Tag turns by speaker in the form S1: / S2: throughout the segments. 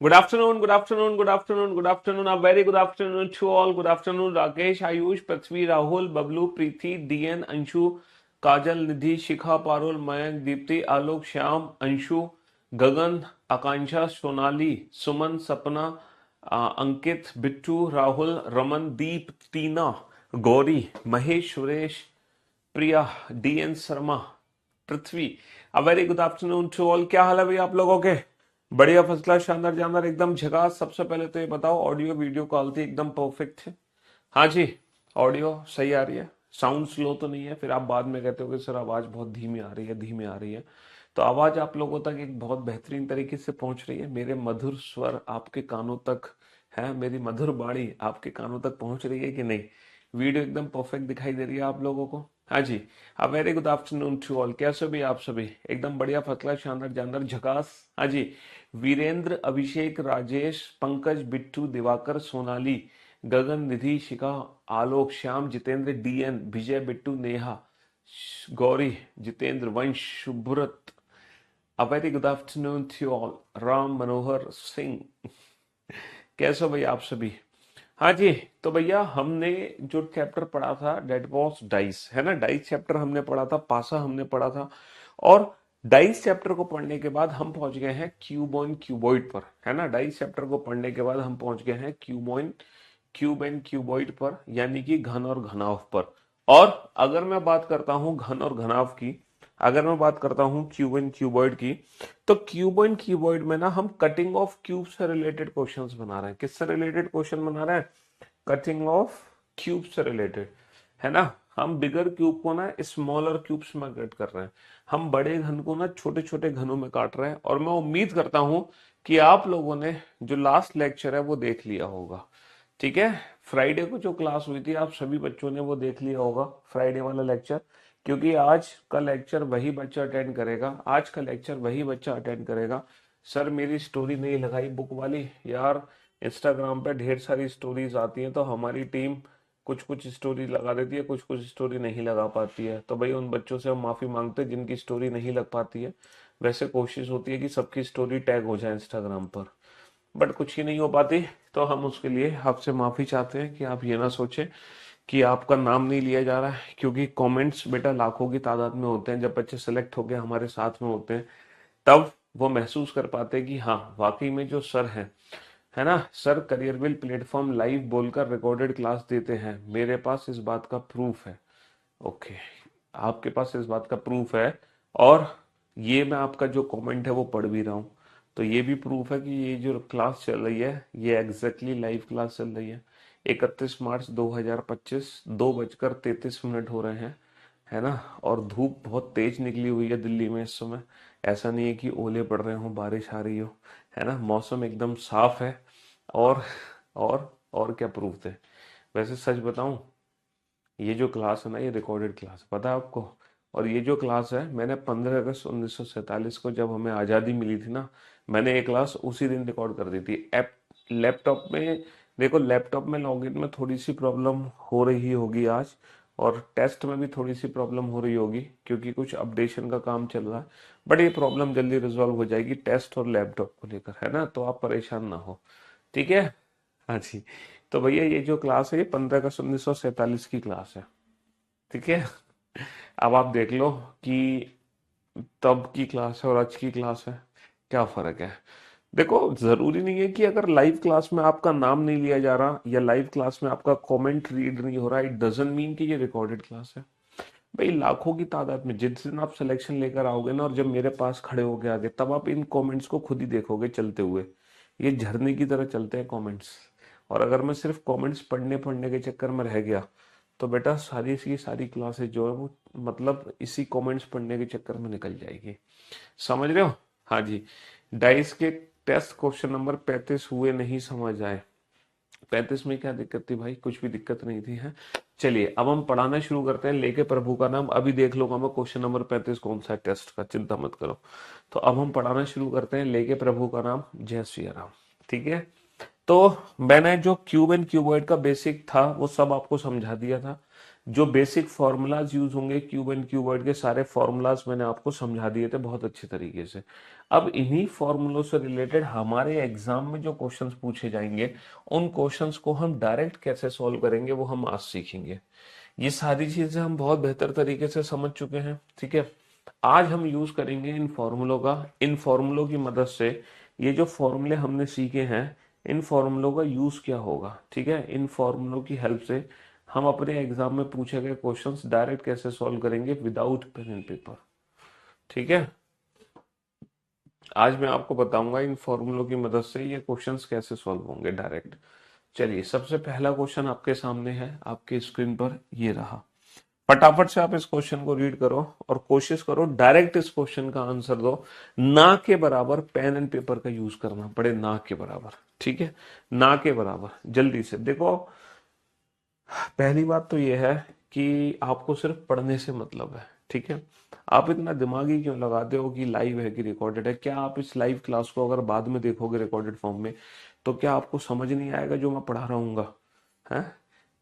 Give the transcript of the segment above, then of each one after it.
S1: Good afternoon, good afternoon, good afternoon, good afternoon. A very good afternoon to all. Good afternoon, Rakesh, Ayush, Prithvi, Rahul, Bablu, Preeti, DN, Anshu, Kajal, Nidhi, Shikha, Parul, Mayank, Deepti, Alok, Shyam, Anshu, Gagan, Akansha, Sonali, Suman, Sapna, Ankit, Bittu, Rahul, Raman, Deep, Tina, Gauri, Mahesh, Suresh, Priya DN Sharma Prithvi a very good afternoon to all. क्या हाल है भाई आप लोगों के? बढ़िया, first class, शानदार जानदार, एकदम झकास। सबसे पहले तो ये बताओ, ऑडियो वीडियो कॉल थी एकदम परफेक्ट थे? हाँ जी, ऑडियो सही आ रही है? साउंड स्लो तो नहीं है? फिर आप बाद में कहते हो कि सर आवाज बहुत धीमी आ रही है, धीमी आ रही है। तो आवाज आप लोगों तक एक बहुत बेहतरीन तरीके से पहुंच रही है। मेरे मधुर स्वर आपके कानों तक है, मेरी मधुर वाणी आपके कानों तक पहुंच रही है कि नहीं? वीडियो एकदम परफेक्ट दिखाई दे रही है आप लोगों को? हाँ जी। A very good afternoon to all. कैसे भी आप सभी? एकदम बढ़िया, फतला, शानदार, जानदार, झकास। हाँ जी। Virendra, Abhishek, Rajesh, Pankaj, Bittu, Diwakar, Sonali, Gagan, Nidhi, Shikha, Alok, Shyam, Jitendra, DN, Vijay, Bittu, Neha, Gauri, Jitendra, Vansh, Shubhrat. A very good afternoon to all. Ram Manohar Singh, कैसे हो भाई आप सभी? हाँ जी। तो भैया हमने जो चैप्टर पढ़ा था डेट वॉज डाइस, है ना? डाइस चैप्टर हमने पढ़ा था, पासा हमने पढ़ा था। और डाइस चैप्टर को पढ़ने के बाद हम पहुंच गए हैं क्यूबॉन क्यूबॉइड पर, है ना? डाइस चैप्टर को पढ़ने के बाद हम पहुंच गए हैं क्यूबॉन क्यूब एंड क्यूबॉइड पर, यानी कि घन और घनाभ पर। और अगर मैं बात करता हूं घन और घनाभ की, अगर मैं बात करता हूं क्यूब एंड क्यूबॉइड की, तो क्यूब एंड क्यूबॉइड में ना हम कटिंग ऑफ क्यूब से रिलेटेड क्वेश्चंस बना रहे हैं। किससे रिलेटेड क्वेश्चन बना रहे हैं? कटिंग ऑफ क्यूब से रिलेटेड, है ना? हम बिगर क्यूब को ना स्मॉलर क्यूब्स में कट कर रहे हैं। हम बड़े घन को ना छोटे छोटे घनों में काट रहे हैं। और मैं उम्मीद करता हूं कि आप लोगों ने जो लास्ट लेक्चर है वो देख लिया होगा। ठीक है? फ्राइडे को जो क्लास हुई थी, आप सभी बच्चों ने वो देख लिया होगा, फ्राइडे वाला लेक्चर। क्योंकि आज का लेक्चर वही बच्चा अटेंड करेगा, आज का लेक्चर वही बच्चा अटेंड करेगा। सर मेरी स्टोरी नहीं लगाई बुक वाली यार। इंस्टाग्राम पे ढेर सारी स्टोरीज आती हैं, तो हमारी टीम कुछ कुछ स्टोरी लगा देती है, कुछ कुछ स्टोरी नहीं लगा पाती है। तो भाई उन बच्चों से हम माफी मांगते हैं जिनकी स्टोरी नहीं लग पाती है। वैसे कोशिश होती है कि सबकी स्टोरी टैग हो जाए इंस्टाग्राम पर, बट कुछ ही नहीं हो पाती। तो हम उसके लिए आपसे माफी चाहते हैं कि आप ये ना सोचें कि आपका नाम नहीं लिया जा रहा है, क्योंकि कमेंट्स बेटा लाखों की तादाद में होते हैं। जब बच्चे सेलेक्ट होकर हमारे साथ में होते हैं, तब वो महसूस कर पाते हैं कि हाँ वाकई में जो सर है ना, सर करियरविल प्लेटफॉर्म लाइव बोलकर रिकॉर्डेड क्लास देते हैं। मेरे पास इस बात का प्रूफ है। ओके, आपके पास इस बात का प्रूफ है। और ये मैं आपका जो कमेंट है वो पढ़ भी रहा हूँ, तो ये भी प्रूफ है कि ये जो क्लास चल रही है ये एग्जैक्टली लाइव क्लास चल रही है। 31 मार्च 2025, 2:33 हो रहे हैं, है ना? और धूप बहुत तेज निकली हुई है दिल्ली में इस समय। ऐसा नहीं है कि ओले पड़ रहे हो, बारिश आ रही हो, है ना? मौसम एकदम साफ है। और और क्या प्रूफ है? वैसे सच बताऊं, ये जो क्लास है ना, ये रिकॉर्डेड क्लास है, पता है आपको? और ये जो क्लास है, मैंने 15 अगस्त 1947 को, जब हमें आज़ादी मिली थी ना, मैंने ये क्लास उसी दिन रिकॉर्ड कर दी थी ऐप लैपटॉप में। देखो लैपटॉप में लॉगिन में थोड़ी सी प्रॉब्लम हो रही होगी आज, और टेस्ट में भी थोड़ी सी प्रॉब्लम हो रही होगी क्योंकि कुछ अपडेशन का काम चल रहा है। बट ये प्रॉब्लम जल्दी रिजॉल्व हो जाएगी टेस्ट और लैपटॉप को लेकर, है ना? तो आप परेशान ना हो, ठीक है? हाँ जी। तो भैया ये जो क्लास है, ये 15 अगस्त 1947 की क्लास है, ठीक है? अब आप देख लो कि तब की क्लास है और आज की क्लास है, क्या फर्क है? देखो जरूरी नहीं है कि अगर लाइव क्लास में आपका नाम नहीं लिया जा रहा या लाइव क्लास में आपका कमेंट रीड नहीं हो रहा, इट डजंट मीन कि ये रिकॉर्डेड क्लास है। भाई लाखों की तादाद में जिस दिन आप सिलेक्शन लेकर आओगे ना, और जब मेरे पास खड़े होगे आगे, तब आप इन कमेंट्स को खुद ही देखोगे चलते हुए। ये झरने की तरह चलते हैं कमेंट्स। और अगर मैं सिर्फ कमेंट्स पढ़ने पढ़ने के चक्कर में रह गया, तो बेटा सारी की सारी क्लासेस जो है वो मतलब इसी कमेंट्स पढ़ने के चक्कर में निकल जाएगी। समझ रहे हो? हाँ जी। डाइस के टेस्ट क्वेश्चन नंबर 35 हुए नहीं समझ आए? 35 में क्या दिक्कत थी भाई? कुछ भी दिक्कत नहीं थी, है? चलिए अब हम पढ़ाना शुरू करते हैं। लेके प्रभु का नाम अभी देख लूंगा मैं, क्वेश्चन नंबर 35 कौन सा है टेस्ट का, चिंता मत करो। तो अब हम पढ़ाना शुरू करते हैं। लेके प्रभु का नाम, जय श्री राम। ठीक है? तो मैंने जो क्यूब एंड क्यूबॉइड का बेसिक था वो सब आपको समझा दिया था। जो बेसिक फॉर्मूलाज यूज होंगे क्यूब एंड क्यूबॉइड के सारे फॉर्मूलाज मैंने आपको समझा दिए थे बहुत अच्छे तरीके से। अब इन्हीं फॉर्मूलों से रिलेटेड हमारे एग्जाम में जो क्वेश्चंस पूछे जाएंगे उन क्वेश्चंस को हम डायरेक्ट कैसे सॉल्व करेंगे वो हम आज सीखेंगे। ये सारी चीजें हम बहुत बेहतर तरीके से समझ चुके हैं, ठीक है। आज हम यूज करेंगे इन फॉर्मूलों का, इन फॉर्मूलों की मदद से ये जो फॉर्मूले हमने सीखे हैं इन फॉर्मूलों का यूज क्या होगा, ठीक है। इन फॉर्मूलों की हेल्प से हम अपने एग्जाम में पूछे गए क्वेश्चंस डायरेक्ट कैसे सॉल्व करेंगे विदाउट पेन एंड पेपर, ठीक है। आज मैं आपको बताऊंगा इन फॉर्मूलों की मदद से ये क्वेश्चंस कैसे सॉल्व होंगे डायरेक्ट। चलिए सबसे पहला क्वेश्चन आपके सामने है, आपके स्क्रीन पर ये रहा। फटाफट से आप इस क्वेश्चन को रीड करो और कोशिश करो डायरेक्ट इस क्वेश्चन का आंसर दो, ना के बराबर पेन एंड पेपर का यूज करना पड़े, ना के बराबर, ठीक है, ना के बराबर। जल्दी से देखो, पहली बात तो ये है कि आपको सिर्फ पढ़ने से मतलब है, ठीक है। आप इतना दिमागी क्यों लगाते हो कि लाइव है कि रिकॉर्डेड है? क्या आप इस लाइव क्लास को अगर बाद में देखोगे रिकॉर्डेड फॉर्म में तो क्या आपको समझ नहीं आएगा जो मैं पढ़ा रहा हूँ? है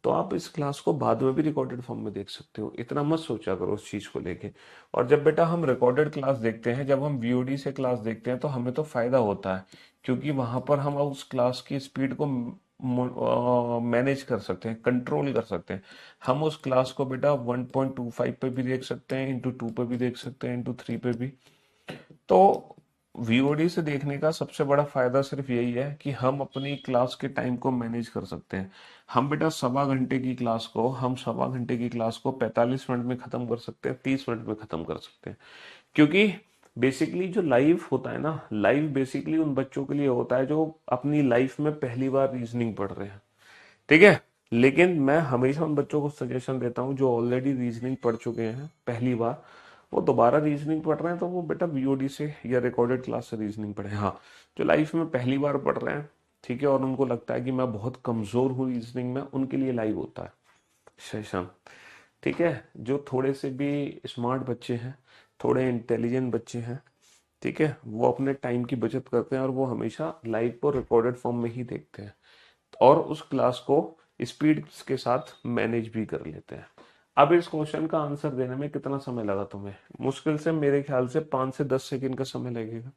S1: तो आप इस क्लास को बाद में भी रिकॉर्डेड फॉर्म में देख सकते हो, इतना मत सोचा करो उस चीज को लेके। और जब बेटा हम रिकॉर्डेड क्लास देखते हैं, जब हम वीओडी से क्लास देखते हैं तो हमें तो फायदा होता है, क्योंकि वहां पर हम उस क्लास की स्पीड को मैनेज कर सकते हैं, कंट्रोल कर सकते हैं। हम उस क्लास को बेटा 1.25 पे भी देख सकते हैं, इंटू 2 पे भी देख सकते हैं, इंटू 3 पे भी। तो वीओडी से देखने का सबसे बड़ा फायदा सिर्फ यही है कि हम अपनी क्लास के टाइम को मैनेज कर सकते हैं। हम बेटा सवा घंटे की क्लास को 45 मिनट में खत्म कर सकते हैं, 30 मिनट में खत्म कर सकते हैं। क्योंकि बेसिकली जो लाइव होता है ना, लाइव बेसिकली उन बच्चों के लिए होता है जो अपनी लाइफ में पहली बार रीजनिंग पढ़ रहे हैं, ठीक है। लेकिन मैं हमेशा उन बच्चों को सजेशन देता हूँ जो ऑलरेडी रीजनिंग पढ़ चुके हैं पहली बार, वो दोबारा रीजनिंग पढ़ रहे हैं तो वो बेटा वीओडी से या रिकॉर्डेड क्लास से रीजनिंग पढ़े। हाँ, जो लाइफ में पहली बार पढ़ रहे हैं, ठीक है, और उनको लगता है कि मैं बहुत कमजोर हूँ रीजनिंग में, उनके लिए लाइव होता है सेशन, ठीक है। जो थोड़े से भी स्मार्ट बच्चे हैं, थोड़े इंटेलिजेंट बच्चे हैं, ठीक है, वो अपने टाइम की बचत करते हैं और वो हमेशा लाइव को रिकॉर्डेड फॉर्म में ही देखते हैं और उस क्लास को स्पीड के साथ मैनेज भी कर लेते हैं। अब इस क्वेश्चन का आंसर देने में कितना समय लगा तुम्हें? मुश्किल से मेरे ख्याल से 5 से 10 सेकंड का समय लगेगा,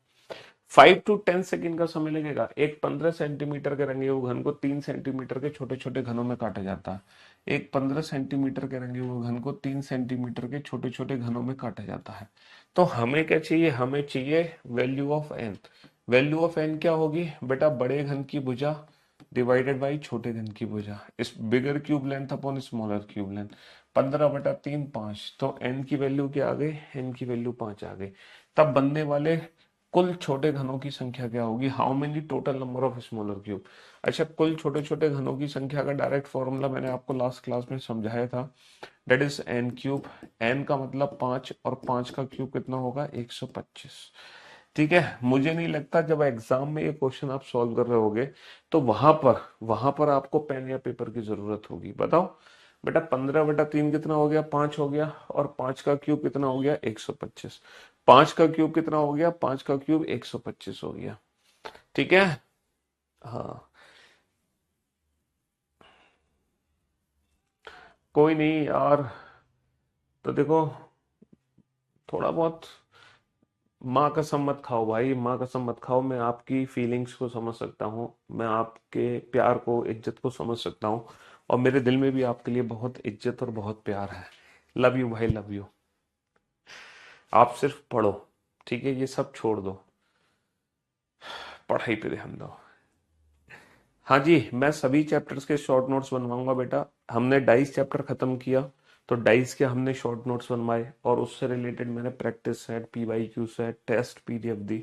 S1: 5 to 10 सेकंड का समय लगेगा। एक 15 सेंटीमीटर के रंगे हुए घन को 3 सेंटीमीटर के छोटे छोटे घनों में काटा जाता है। एक 15 सेंटीमीटर के रंगे हुए घन को 3 सेंटीमीटर के छोटे छोटे घनों में काटा जाता है। तो हमें क्या चाहिए? हमें चाहिए value of n. Value of n क्या होगी बेटा? बड़े घन की भुजा डिवाइडेड बाई छोटे घन की भुजा, इस बिगर cube length upon smaller cube length. 15/3 5, तो एन की वैल्यू क्या आ गई? एन की वैल्यू 5 आ गई। तब बनने वाले कुल छोटे घनों की संख्या क्या होगी? How many total number of smaller cube. अच्छा, कुल छोटे छोटे घनों की संख्या का डायरेक्ट फॉर्मूला मैंने आपको लास्ट क्लास में समझाया था, that is n cube. N का मतलब 5 और 5 का क्यूब कितना होगा? 125, ठीक है। मुझे नहीं लगता जब एग्जाम में ये क्वेश्चन आप सॉल्व कर रहे होगे तो वहां पर आपको पेन या पेपर की जरूरत होगी। बताओ बेटा, 15/3 कितना हो गया? 5 हो गया, और 5 का क्यूब कितना हो गया? 125। 5 का क्यूब कितना हो गया? 5 का क्यूब 125 हो गया, ठीक है। हाँ, कोई नहीं यार। तो देखो, थोड़ा बहुत माँ कसम मत खाओ भाई, माँ कसम मत खाओ। मैं आपकी फीलिंग्स को समझ सकता हूँ, मैं आपके प्यार को, इज्जत को समझ सकता हूँ, और मेरे दिल में भी आपके लिए बहुत इज्जत और बहुत प्यार है। लव यू भाई, लव यू। आप सिर्फ पढ़ो, ठीक है, ये सब छोड़ दो, पढ़ाई पे ध्यान दो। हाँ जी, मैं सभी चैप्टर्स के शॉर्ट नोट्स बनवाऊंगा बेटा। हमने डाइस चैप्टर खत्म किया तो डाइस के हमने शॉर्ट नोट्स बनवाए, और उससे रिलेटेड मैंने practice set, PYQ set, test PDF दी,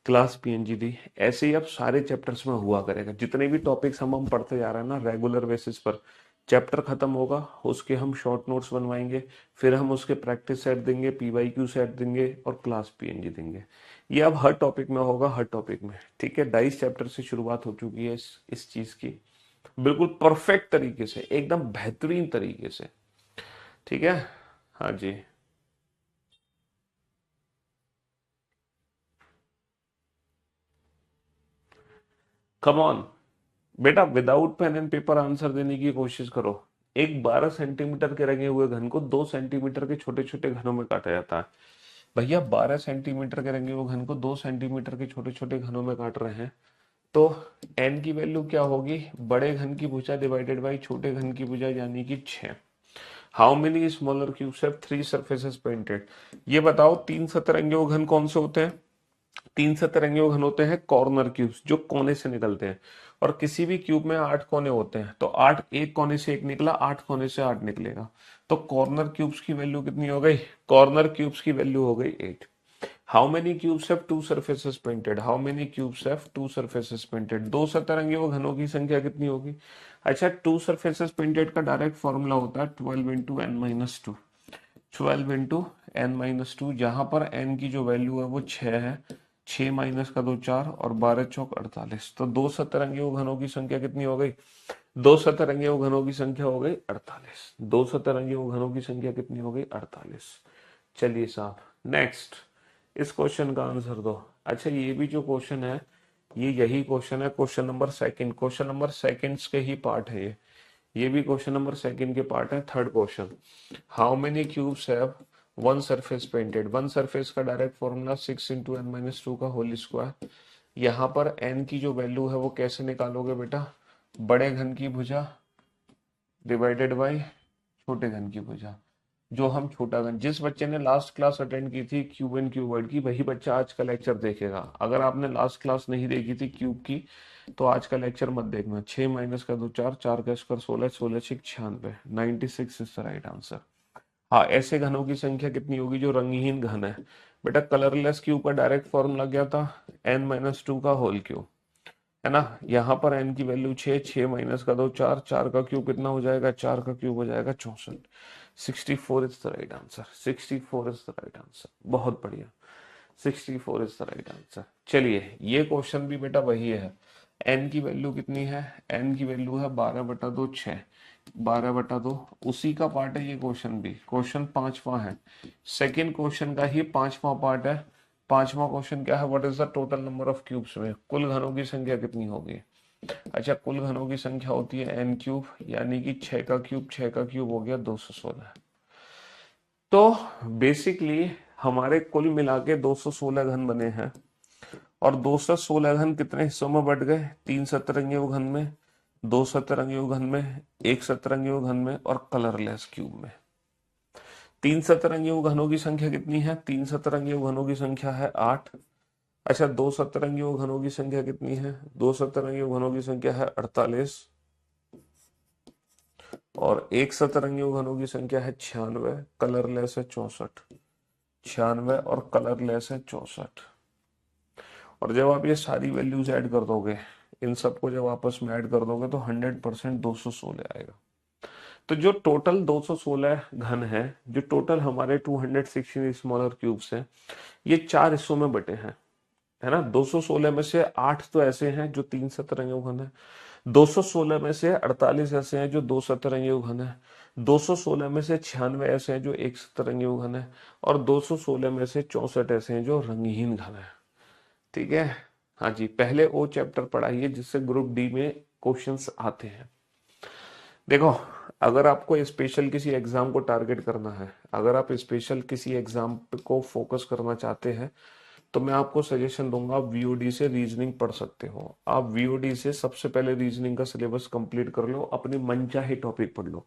S1: क्लास पीएनजी दी। ऐसे ही अब सारे चैप्टर्स में हुआ करेगा। जितने भी टॉपिक्स हम पढ़ते जा रहे हैं ना रेगुलर बेसिस पर, चैप्टर खत्म होगा उसके हम शॉर्ट नोट्स बनवाएंगे, फिर हम उसके प्रैक्टिस सेट देंगे, पीवाईक्यू सेट देंगे, और क्लास पीएनजी देंगे। ये अब हर टॉपिक में होगा, हर टॉपिक में, ठीक है। डाइस चैप्टर से शुरुआत हो चुकी है इस चीज की, बिल्कुल परफेक्ट तरीके से, एकदम बेहतरीन तरीके से, ठीक है। हाँ जी, कम ऑन बेटा, without pen and paper answer देने की कोशिश करो। एक 12 सेंटीमीटर के रंगे हुए घन को 2 सेंटीमीटर के छोटे छोटे घनों में काटा जाता है। भैया 12 सेंटीमीटर के रंगे हुए घन को 2 सेंटीमीटर के छोटे छोटे घनों में काट रहे हैं, तो n की वैल्यू क्या होगी, बड़े घन की भुजा डिवाइडेड बाई छोटे घन की भुजा यानी कि 6। How many smaller cubes have 3 surfaces painted. ये बताओ तीन सतरंगी घन कौन से होते हैं। तीन सतरंगी घन होते हैं कॉर्नर क्यूब्स, जो कोने से निकलते हैं। और किसी भी क्यूब में 8 कोने होते हैं, तो 8 एक कोने से एक निकला, 8 कोने से 8 निकलेगा। तो कॉर्नर क्यूब्स की वैल्यू कितनी हो गई, कॉर्नर क्यूब्स की वैल्यू हो गई 8। How many cubes have 2 surfaces painted, how many cubes have 2 surfaces painted. दो सतरंगी घनों की संख्या कितनी होगी। अच्छा, 2 सरफेसेस पेंटेड का डायरेक्ट फॉर्मूला होता है 12 into n minus two. 12 into n minus two, जहां पर एन की जो वैल्यू है वो 6 है। 6 माइनस का 2 4 और 12 चौक 48। तो दो सतरंगी घनों की संख्या कितनी हो गई, दो सतरंगी घनों की संख्या हो गई 48। दो सतरंगी घनों की संख्या कितनी हो गई 48। चलिए साहब नेक्स्ट, इस क्वेश्चन का आंसर दो। अच्छा, ये भी जो क्वेश्चन है ये यही क्वेश्चन है, question number second, question number seconds के ही पार्ट है ये भी क्वेश्चन नंबर सेकंड के पार्ट है। Third question, how many cubes have one surface painted. One surface का direct formula 6 into n minus two का होल स्क्वायर। यहाँ पर n की जो वैल्यू है वो कैसे निकालोगे बेटा, बड़े घन की भुजा डिवाइडेड बाई छोटे घन की भुजा। जो हम छोटा घन, जिस बच्चे ने लास्ट क्लास अटेंड की थी क्यूब एंड क्यूबॉइड की, वही बच्चा आज का लेक्चर देखेगा। अगर आपने लास्ट क्लास नहीं देखी थी क्यूब की, तो आज का लेक्चर मत देखना। 6 माइनस का 2 4, 4 का square 16, 16 6 96, 96 is the right answer. हाँ, ऐसे घनों की संख्या कितनी होगी जो रंगहीन घन है। बेटा कलरलेस क्यूब का डायरेक्ट फॉर्मूला क्या था, n माइनस टू का होल क्यूब, है ना। यहाँ पर n की वैल्यू 6, 6 माइनस का 2 4, 4 का क्यूब कितना हो जाएगा, 4 का क्यूब हो जाएगा 64। 64 is the right answer, 64 is the right answer, बहुत बढ़िया, 64 इज द राइट आंसर। चलिए ये क्वेश्चन भी बेटा वही है। n की वैल्यू कितनी है, n की वैल्यू है 12/2 6, 12/2, उसी का पार्ट है ये क्वेश्चन भी। क्वेश्चन पांचवा है, सेकेंड क्वेश्चन का ही पांचवा पार्ट है। पांचवा क्वेश्चन क्या है, what is the total number of cubes में, कुल घनों की संख्या कितनी होगी। अच्छा, कुल घनों की संख्या होती है n क्यूब, यानी कि 6 का क्यूब, 6 का क्यूब हो गया 216। तो बेसिकली हमारे कुल मिला के 216 घन बने हैं। और 216 घन कितने हिस्सों में बट गए, 3 सतरंगी घन में, 2 सतरंगी घन में, 1 सतरंगी घन में और कलरलेस क्यूब में। 3 सतरंगी घनों की संख्या कितनी है, 3 सतरंगी घनों की संख्या है 8। अच्छा, 2 सतरंगी घनों की संख्या कितनी है, 2 सतरंगी घनों की संख्या है 48। और 1 सतरंगी घनों की संख्या है 96, कलरलेस है 64। 96 और कलरलेस है 64। और जब आप ये सारी वैल्यूज ऐड कर दोगे, इन सबको जब आपस में ऐड कर दोगे, तो 100% 216 आएगा। तो जो टोटल 216 घन है, जो टोटल हमारे 216 स्मॉलर क्यूब्स हैं, ये 4 हिस्सों में बटे हैं, है ना। 216 में से 8 तो ऐसे हैं जो 3 सतरंगी घन है, 216 में से 48 ऐसे हैं जो 2 सतरंगी घन है, 216 में से 96 ऐसे हैं जो 1 सतरंगी घन है, और 216 में से 64 ऐसे हैं जो रंगहीन घन है। ठीक है, हाँ जी, पहले वो चैप्टर पढ़ाइए जिससे ग्रुप डी में क्वेश्चंस आते हैं। देखो, अगर आपको स्पेशल किसी एग्जाम को टारगेट करना है, अगर आप स्पेशल किसी एग्जाम को फोकस करना चाहते हैं, तो मैं आपको सजेशन दूंगा, आप वीओडी से रीजनिंग पढ़ सकते हो। आप वीओडी से सबसे पहले रीजनिंग का सिलेबस कंप्लीट कर लो, अपनी मनचाहे टॉपिक पढ़ लो।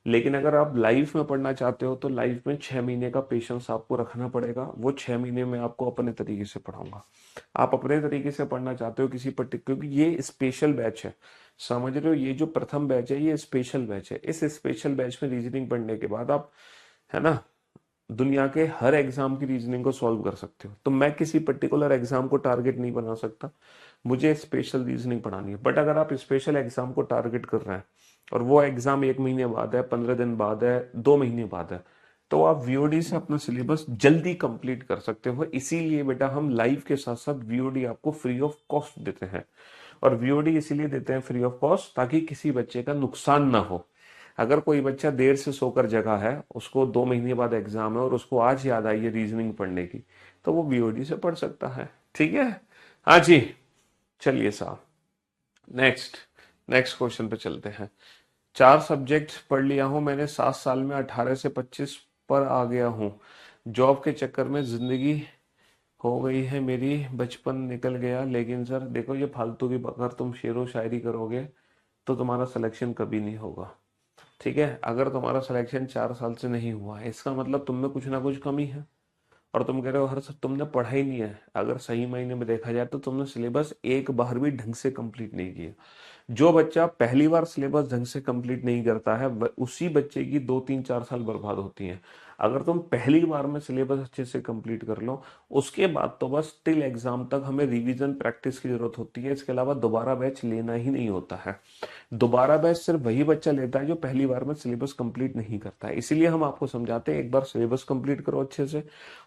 S1: लेकिन अगर आप लाइफ में पढ़ना चाहते हो, तो लाइफ में 6 महीने का पेशेंस आपको रखना पड़ेगा। वो 6 महीने में आपको अपने तरीके से पढ़ाऊंगा। आप अपने तरीके से पढ़ना चाहते हो किसी पर्टिकुलर, क्योंकि ये स्पेशल बैच है, समझ रहे हो। ये जो प्रथम बैच है ये स्पेशल बैच है। इस स्पेशल बैच में रीजनिंग पढ़ने के बाद आप, है ना, दुनिया के हर एग्जाम की रीजनिंग को सॉल्व कर सकते हो। तो मैं किसी पर्टिकुलर एग्जाम को टारगेट नहीं बना सकता, मुझे स्पेशल रीजनिंग पढ़ानी है। बट अगर आप स्पेशल एग्जाम को टारगेट कर रहे हैं और वो एग्जाम 1 महीने बाद है, 15 दिन बाद है, 2 महीने बाद है, तो आप वीओडी से अपना सिलेबस जल्दी कंप्लीट कर सकते हो। इसीलिए बेटा हम लाइव के साथ साथ वीओडी आपको फ्री ऑफ कॉस्ट देते हैं। और वीओडी इसीलिए देते हैं फ्री ऑफ कॉस्ट, ताकि किसी बच्चे का नुकसान ना हो। अगर कोई बच्चा देर से सोकर जगा है, उसको 2 महीने बाद एग्जाम है और उसको आज याद आई है रीजनिंग पढ़ने की, तो वो वीओडी से पढ़ सकता है। ठीक है, हाँ जी। चलिए साहब नेक्स्ट, नेक्स्ट क्वेश्चन पे चलते हैं। 4 सब्जेक्ट पढ़ लिया हूँ मैंने 7 साल में, 18 से 25 पर आ गया हूँ। जॉब के चक्कर में जिंदगी हो गई है मेरी, बचपन निकल गया। लेकिन सर देखो, ये फालतू की, अगर तुम शेरो शायरी करोगे तो तुम्हारा सिलेक्शन कभी नहीं होगा। ठीक है, अगर तुम्हारा सिलेक्शन 4 साल से नहीं हुआ है, इसका मतलब तुम में कुछ ना कुछ कमी है। और तुम कह रहे हो हर सब तुमने पढ़ा ही नहीं है, अगर सही मायने में देखा जाए तो तुमने सिलेबस एक बार भी ढंग से कंप्लीट नहीं किया। जो बच्चा पहली बार सिलेबस ढंग से कंप्लीट नहीं करता है, उसी बच्चे की 2 3 4 साल बर्बाद होती हैं। अगर तुम पहली बार में सिलेबस अच्छे से कंप्लीट कर लो, उसके बाद तो बस टिल एग्जाम तक हमें रिवीजन प्रैक्टिस की जरूरत होती है, इसके अलावा दोबारा बैच लेना ही नहीं होता है। दोबारा बैच सिर्फ वही बच्चा लेता है जो पहली बार में सिलेबस कंप्लीट नहीं करता है। इसीलिए हम आपको समझाते हैं, एक बार सिलेबस कंप्लीट करो अच्छे से,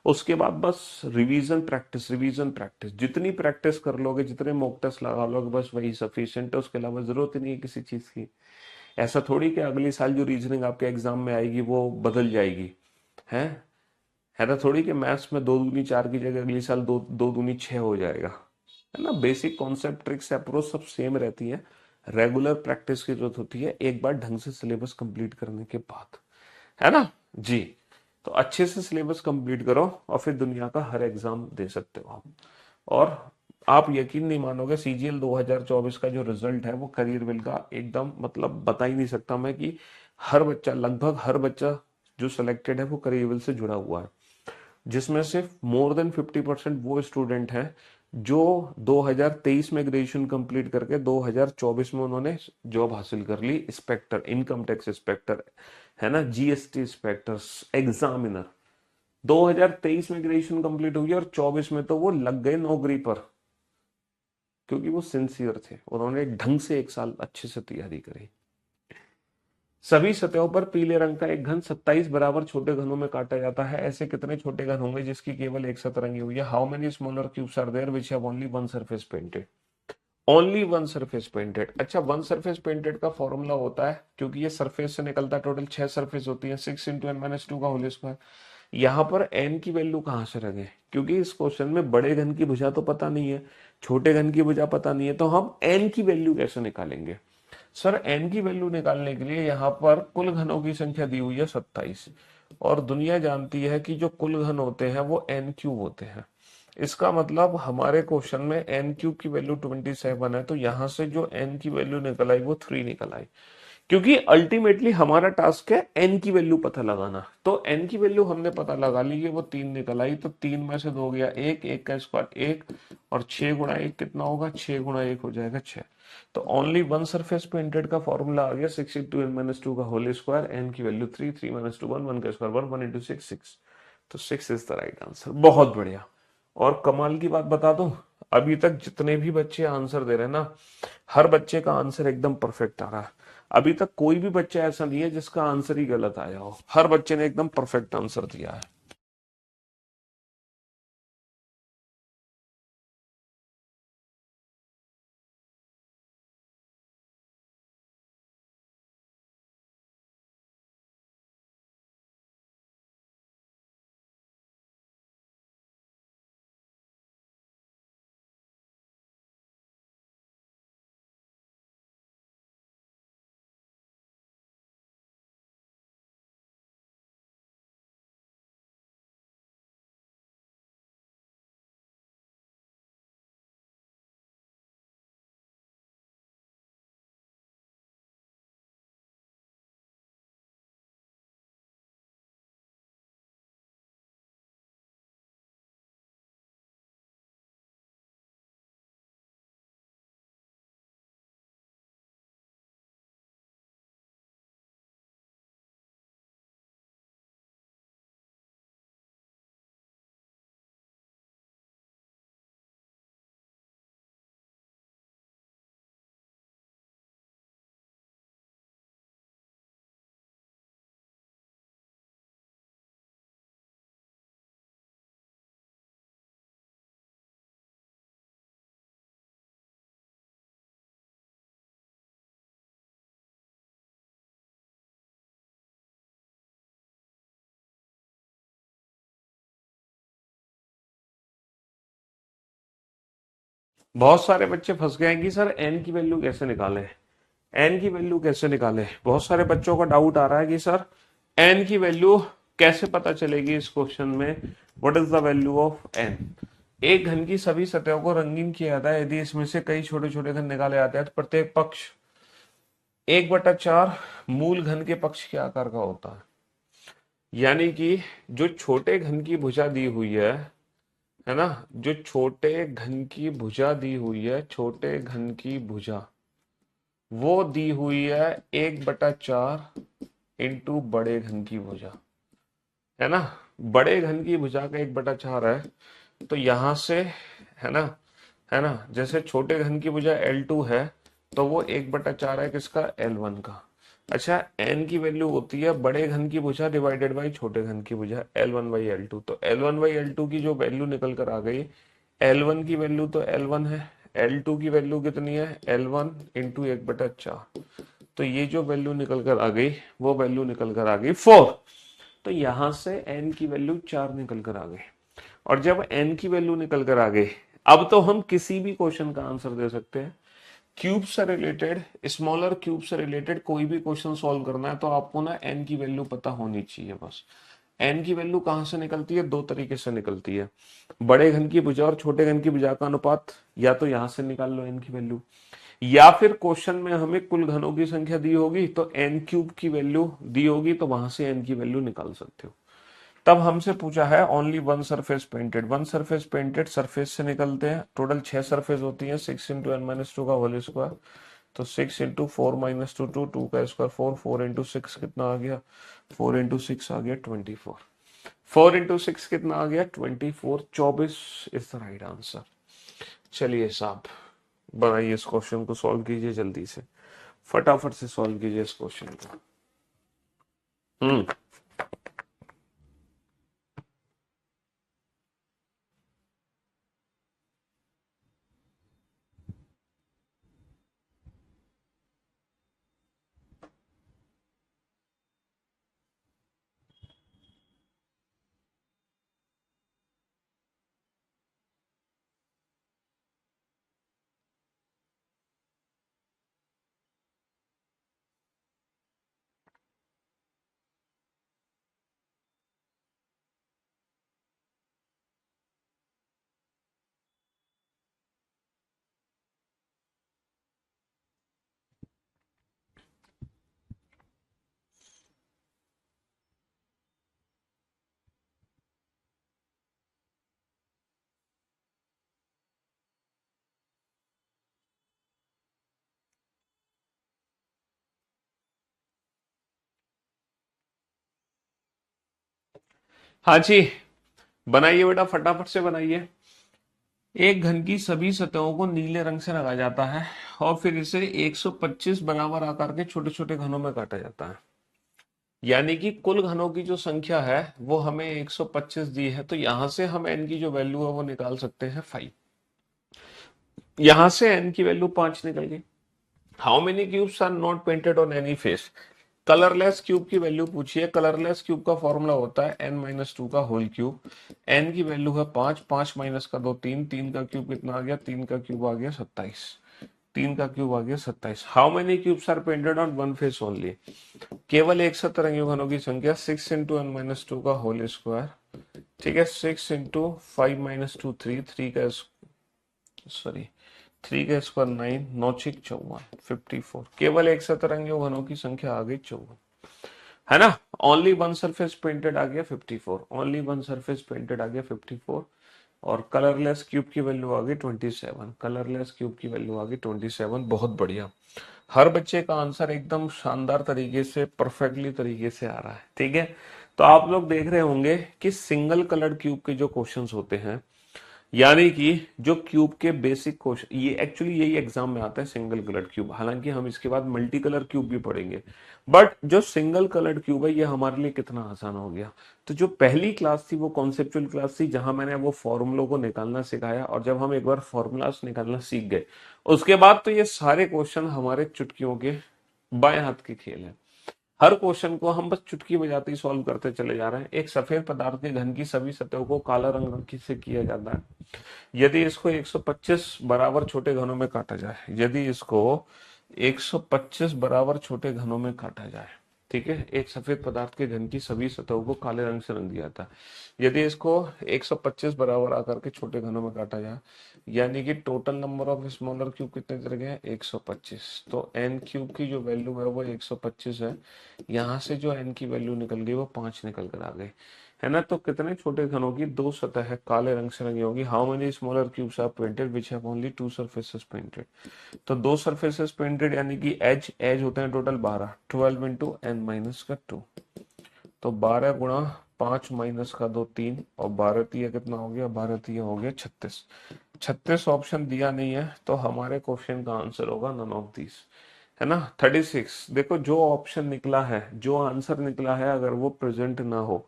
S1: उसके बाद बस रिवीजन प्रैक्टिस, रिवीजन प्रैक्टिस, जितनी प्रैक्टिस कर लोगे, जितने मॉक टेस्ट लगा लोगे, बस वही सफिशिएंट है। उसके अलावा जरूरत ही नहीं है किसी चीज की। ऐसा थोड़ी कि अगले साल जो रीजनिंग आपके एग्जाम में आएगी वो बदल जाएगी, है है ना? थोड़ी कि मैथ्स में 2 दूनी 4 की जगह अगले साल 2 दूनी 6 हो जाएगा, है ना? बेसिक कॉन्सेप्ट, ट्रिक्स, अप्रोच सब सेम रहती है। रेगुलर प्रैक्टिस की जरूरत होती है एक बार ढंग से सिलेबस कंप्लीट करने के बाद, है ना जी? तो अच्छे से सिलेबस कंप्लीट करो और फिर दुनिया का हर एग्जाम दे सकते हो आप। और आप यकीन नहीं मानोगे, सीजीएल 2024 का जो रिजल्ट है वो करियर बिल का एकदम, मतलब बता ही नहीं सकता मैं कि हर बच्चा, लगभग हर बच्चा जो सिलेक्टेड है वो करियर बिल से जुड़ा हुआ है। जिसमें से मोर देन 50% वो स्टूडेंट हैं जो 2023 में ग्रेजुएशन कंप्लीट करके 2024 में उन्होंने जॉब हासिल कर ली, इंस्पेक्टर, इनकम टैक्स इंस्पेक्टर, है ना, जीएसटी इंस्पेक्टर, एग्जामिनर। 2023 में ग्रेजुएशन कंप्लीट हुई और 24 में तो वो लग गए नौकरी पर, क्योंकि वो सिंसियर थे, उन्होंने ढंग से 1 साल अच्छे से तैयारी करी। सभी सतहों पर पीले रंग का एक घन 27 बराबर छोटे घनों में काटा जाता है। ऐसे कितने छोटे घन होंगे जिसकी केवल एक सतह रंगी हुई है? How many smaller cubes are there which have only one surface painted? Only one surface painted. अच्छा, वन सरफेस पेंटेड का फॉर्मूला होता है, क्योंकि ये सरफेस से निकलता है, टोटल 6 सरफेस होती है, 6 × n - 2 का होल स्क्वायर। यहाँ पर एन की वैल्यू कहाँ से रखें? क्योंकि इस क्वेश्चन में बड़े घन की भुजा तो पता नहीं है, छोटे घन की भुजा पता नहीं है, तो हम एन की वैल्यू कैसे निकालेंगे? सर एन की वैल्यू निकालने के लिए यहाँ पर कुल घनों की संख्या दी हुई है 27, और दुनिया जानती है कि जो कुल घन होते हैं वो एन क्यूब होते हैं। इसका मतलब हमारे क्वेश्चन में एन क्यूब की वैल्यू 27 है, तो यहां से जो एन की वैल्यू निकल आई वो 3 निकल आई। क्योंकि अल्टीमेटली हमारा टास्क है एन की वैल्यू पता लगाना, तो एन की वैल्यू हमने पता लगा ली है, वो 3 निकल आई, तो 3 में से 2 गया 1, 1 का स्क्वायर 1, और 6 × 1 कितना होगा? 6 × 1 हो जाएगा 6। तो ओनली वन सरफेस पेंटेड का फॉर्मूला आ गया 6 × n - 2 का होल स्क्वायर, एन की वैल्यू 3, 3 - 2 1, 1 का स्क्वायर 1, 1 × 6 6। तो 6 इज द राइट आंसर। बहुत बढ़िया। और कमाल की बात बता दूं, अभी तक जितने भी बच्चे आंसर दे रहे हैं ना, हर बच्चे का आंसर एकदम परफेक्ट आ रहा है। अभी तक कोई भी बच्चा ऐसा नहीं है जिसका आंसर ही गलत आया हो, हर बच्चे ने एकदम परफेक्ट आंसर दिया है। बहुत सारे बच्चे फंस गए हैं कि सर एन की वैल्यू कैसे निकालें। एन की वैल्यू कैसे निकाले? बहुत सारे बच्चों का डाउट आ रहा है कि सर एन की वैल्यू कैसे पता चलेगी इस क्वेश्चन में, what is the value of n? एक घन की सभी सतहों को रंगीन किया जाता है, यदि इसमें से कई छोटे छोटे घन निकाले जाते हैं तो प्रत्येक पक्ष 1/4 मूल घन के पक्ष के आकार का होता है। यानी कि जो छोटे घन की भुजा दी हुई है ना, जो छोटे घन की भुजा दी हुई है, छोटे घन की भुजा वो दी हुई है 1/4 इंटू बड़े घन की भुजा, है ना। बड़े घन की भुजा का 1/4 है, तो यहां से, है ना, है ना, जैसे छोटे घन की भुजा L2 है तो वो 1/4 है किसका? L1 का। अच्छा, n की वैल्यू होती है बड़े घन की भुजा डिवाइडेड बाई छोटे घन की भुजा L1/L2, तो L1/L2 की जो वैल्यू निकल कर आ गई, L1 की वैल्यू तो L1 है, L2 की वैल्यू कितनी है? L1 इंटू 1/4, तो ये जो वैल्यू निकल कर आ गई वो वैल्यू निकल कर आ गई 4। तो यहां से n की वैल्यू 4 निकल कर आ गई। और जब n की वैल्यू निकल कर आ गई, अब तो हम किसी भी क्वेश्चन का आंसर दे सकते हैं। क्यूब से रिलेटेड, स्मॉलर क्यूब से रिलेटेड कोई भी क्वेश्चन सॉल्व करना है तो आपको ना n की वैल्यू पता होनी चाहिए बस। n की वैल्यू कहां से निकलती है? दो तरीके से निकलती है, बड़े घन की भुजा और छोटे घन की भुजा का अनुपात, या तो यहां से निकाल लो n की वैल्यू, या फिर क्वेश्चन में हमें कुल घनों की संख्या दी होगी तो n क्यूब की वैल्यू दी होगी, तो वहां से n की वैल्यू निकाल सकते हो। तब हमसे पूछा है only one surface painted, one surface painted surface से निकलते हैं, टोटल 6 सरफेस होती है, 6 इंटू n-2 का होल स्क्वायर, तो 6 इंटू 4-2 2, 2 का स्क्वायर 4, 4 इंटू 6 कितना आ गया? 4 इंटू 6 आ गया 24, 4 इंटू 6 कितना आ गया? 24, 24 इज द राइट आंसर। चलिए साहब, बनाइए इस क्वेश्चन को, सॉल्व कीजिए जल्दी से, फटाफट से सॉल्व कीजिए इस क्वेश्चन को। हम्म। हाँ जी, बनाइए बेटा, फटाफट से बनाइए। एक घन की सभी सतहों को नीले रंग से रंगा जाता है और फिर इसे 125 बराबर आकार के छोटे छोटे घनों में काटा जाता है। यानी कि कुल घनों की जो संख्या है वो हमें 125 दी है, तो यहां से हम n की जो वैल्यू है वो निकाल सकते हैं 5। यहां से n की वैल्यू 5 निकल गई। How many cubes are not painted on any face? Colourless cube की वैल्यू पूछिए। कलरलेस क्यूब का फॉर्मूला होता है n-2 का होल क्यूब। n की वैल्यू है 5, 5 माइनस का 2 3, 3 का क्यूब कितना आ गया? 3 का क्यूब आ गया 27, 3 का क्यूब आ गया 27। How many cubes are painted on one face only? केवल एक सतरंगी घनों की संख्या 6 इंटू n-2 का होल स्क्वायर, ठीक है, 6 इंटू 5-2 3, 3 का सॉरी 3 का स्क्वायर 9, 9 6 54, 54। केवल एक सतरंगी घनों की संख्या आ गई 54, है ना। ओनली वन सरफेस पेंटेड आ गया 54, ओनली वन सरफेस पेंटेड आ गया 54। और कलरलेस क्यूब की वैल्यू आ गई 27, कलरलेस क्यूब की वैल्यू आ गई 27। बहुत बढ़िया, हर बच्चे का आंसर एकदम शानदार तरीके से, परफेक्टली तरीके से आ रहा है, ठीक है। तो आप लोग देख रहे होंगे कि सिंगल कलर्ड क्यूब के जो क्वेश्चंस होते हैं, यानी कि जो क्यूब के बेसिक क्वेश्चन, ये एक्चुअली यही एग्जाम में आता है, सिंगल कलर्ड क्यूब। हालांकि हम इसके बाद मल्टी कलर क्यूब भी पढ़ेंगे, बट जो सिंगल कलर्ड क्यूब है ये हमारे लिए कितना आसान हो गया। तो जो पहली क्लास थी वो कॉन्सेप्चुअल क्लास थी, जहां मैंने वो फॉर्मूलों को निकालना सिखाया, और जब हम एक बार फॉर्मूलास निकालना सीख गए उसके बाद तो ये सारे क्वेश्चन हमारे चुटकियों के बाएं हाथ के खेल है। हर क्वेश्चन को हम बस चुटकी बजाते ही सॉल्व करते चले जा रहे हैं। एक सफेद पदार्थ के घन की सभी सतहों को काला रंग से किया जाता है। यदि इसको 125 बराबर छोटे घनों में काटा जाए, यदि इसको 125 बराबर छोटे घनों में काटा जाए। ठीक है, एक सफेद पदार्थ के घन की सभी सतहों को काले रंग से रंग दिया था। यदि इसको 125 बराबर आकार के छोटे घनों में काटा जाए, यानी कि total number of smaller cube कितने तरह के हैं? 125। तो एन क्यूब की जो वैल्यू है वो 125 है। यहाँ से जो एन की वैल्यू निकल गई वो 5 निकल कर आ गई, है ना। तो कितने छोटे घनों की दो सतह काले रंग से रंगी होगी? How many smaller cubes are painted which have only two surfaces painted? तो दो सरफेसेस पेंटेड यानी कि एज एज होते हैं टोटल 12, 12 इंटू एन माइनस का 2। तो 12 गुणा 5 माइनस का 2 3, और 12 तिया कितना हो गया? 12 तिया हो गया 36। 36 ऑप्शन दिया नहीं है, तो हमारे क्वेश्चन का आंसर होगा नन ऑफ दिस, है ना। 36, देखो जो ऑप्शन निकला है, जो आंसर निकला है, अगर वो प्रेजेंट ना हो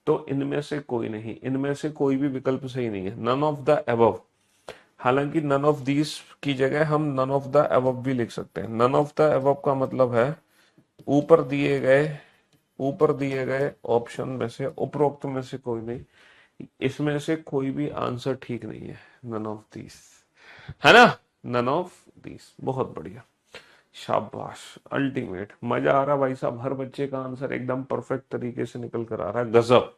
S1: तो इनमें से कोई नहीं, इनमें से कोई भी विकल्प सही नहीं है, नन ऑफ द अबव। हालांकि नन ऑफ दीज की जगह हम नन ऑफ द अबव भी लिख सकते हैं। नन ऑफ द अबव का मतलब है ऊपर दिए गए ऑप्शन में से, उपरोक्त में से कोई नहीं, इसमें से कोई भी आंसर ठीक नहीं है। नन ऑफ दीज, है ना, नन ऑफ दीज। बहुत बढ़िया, शाबाश, अल्टीमेट, मजा आ रहा भाई साहब। हर बच्चे का आंसर एकदम परफेक्ट तरीके से निकल कर आ रहा है। गजब,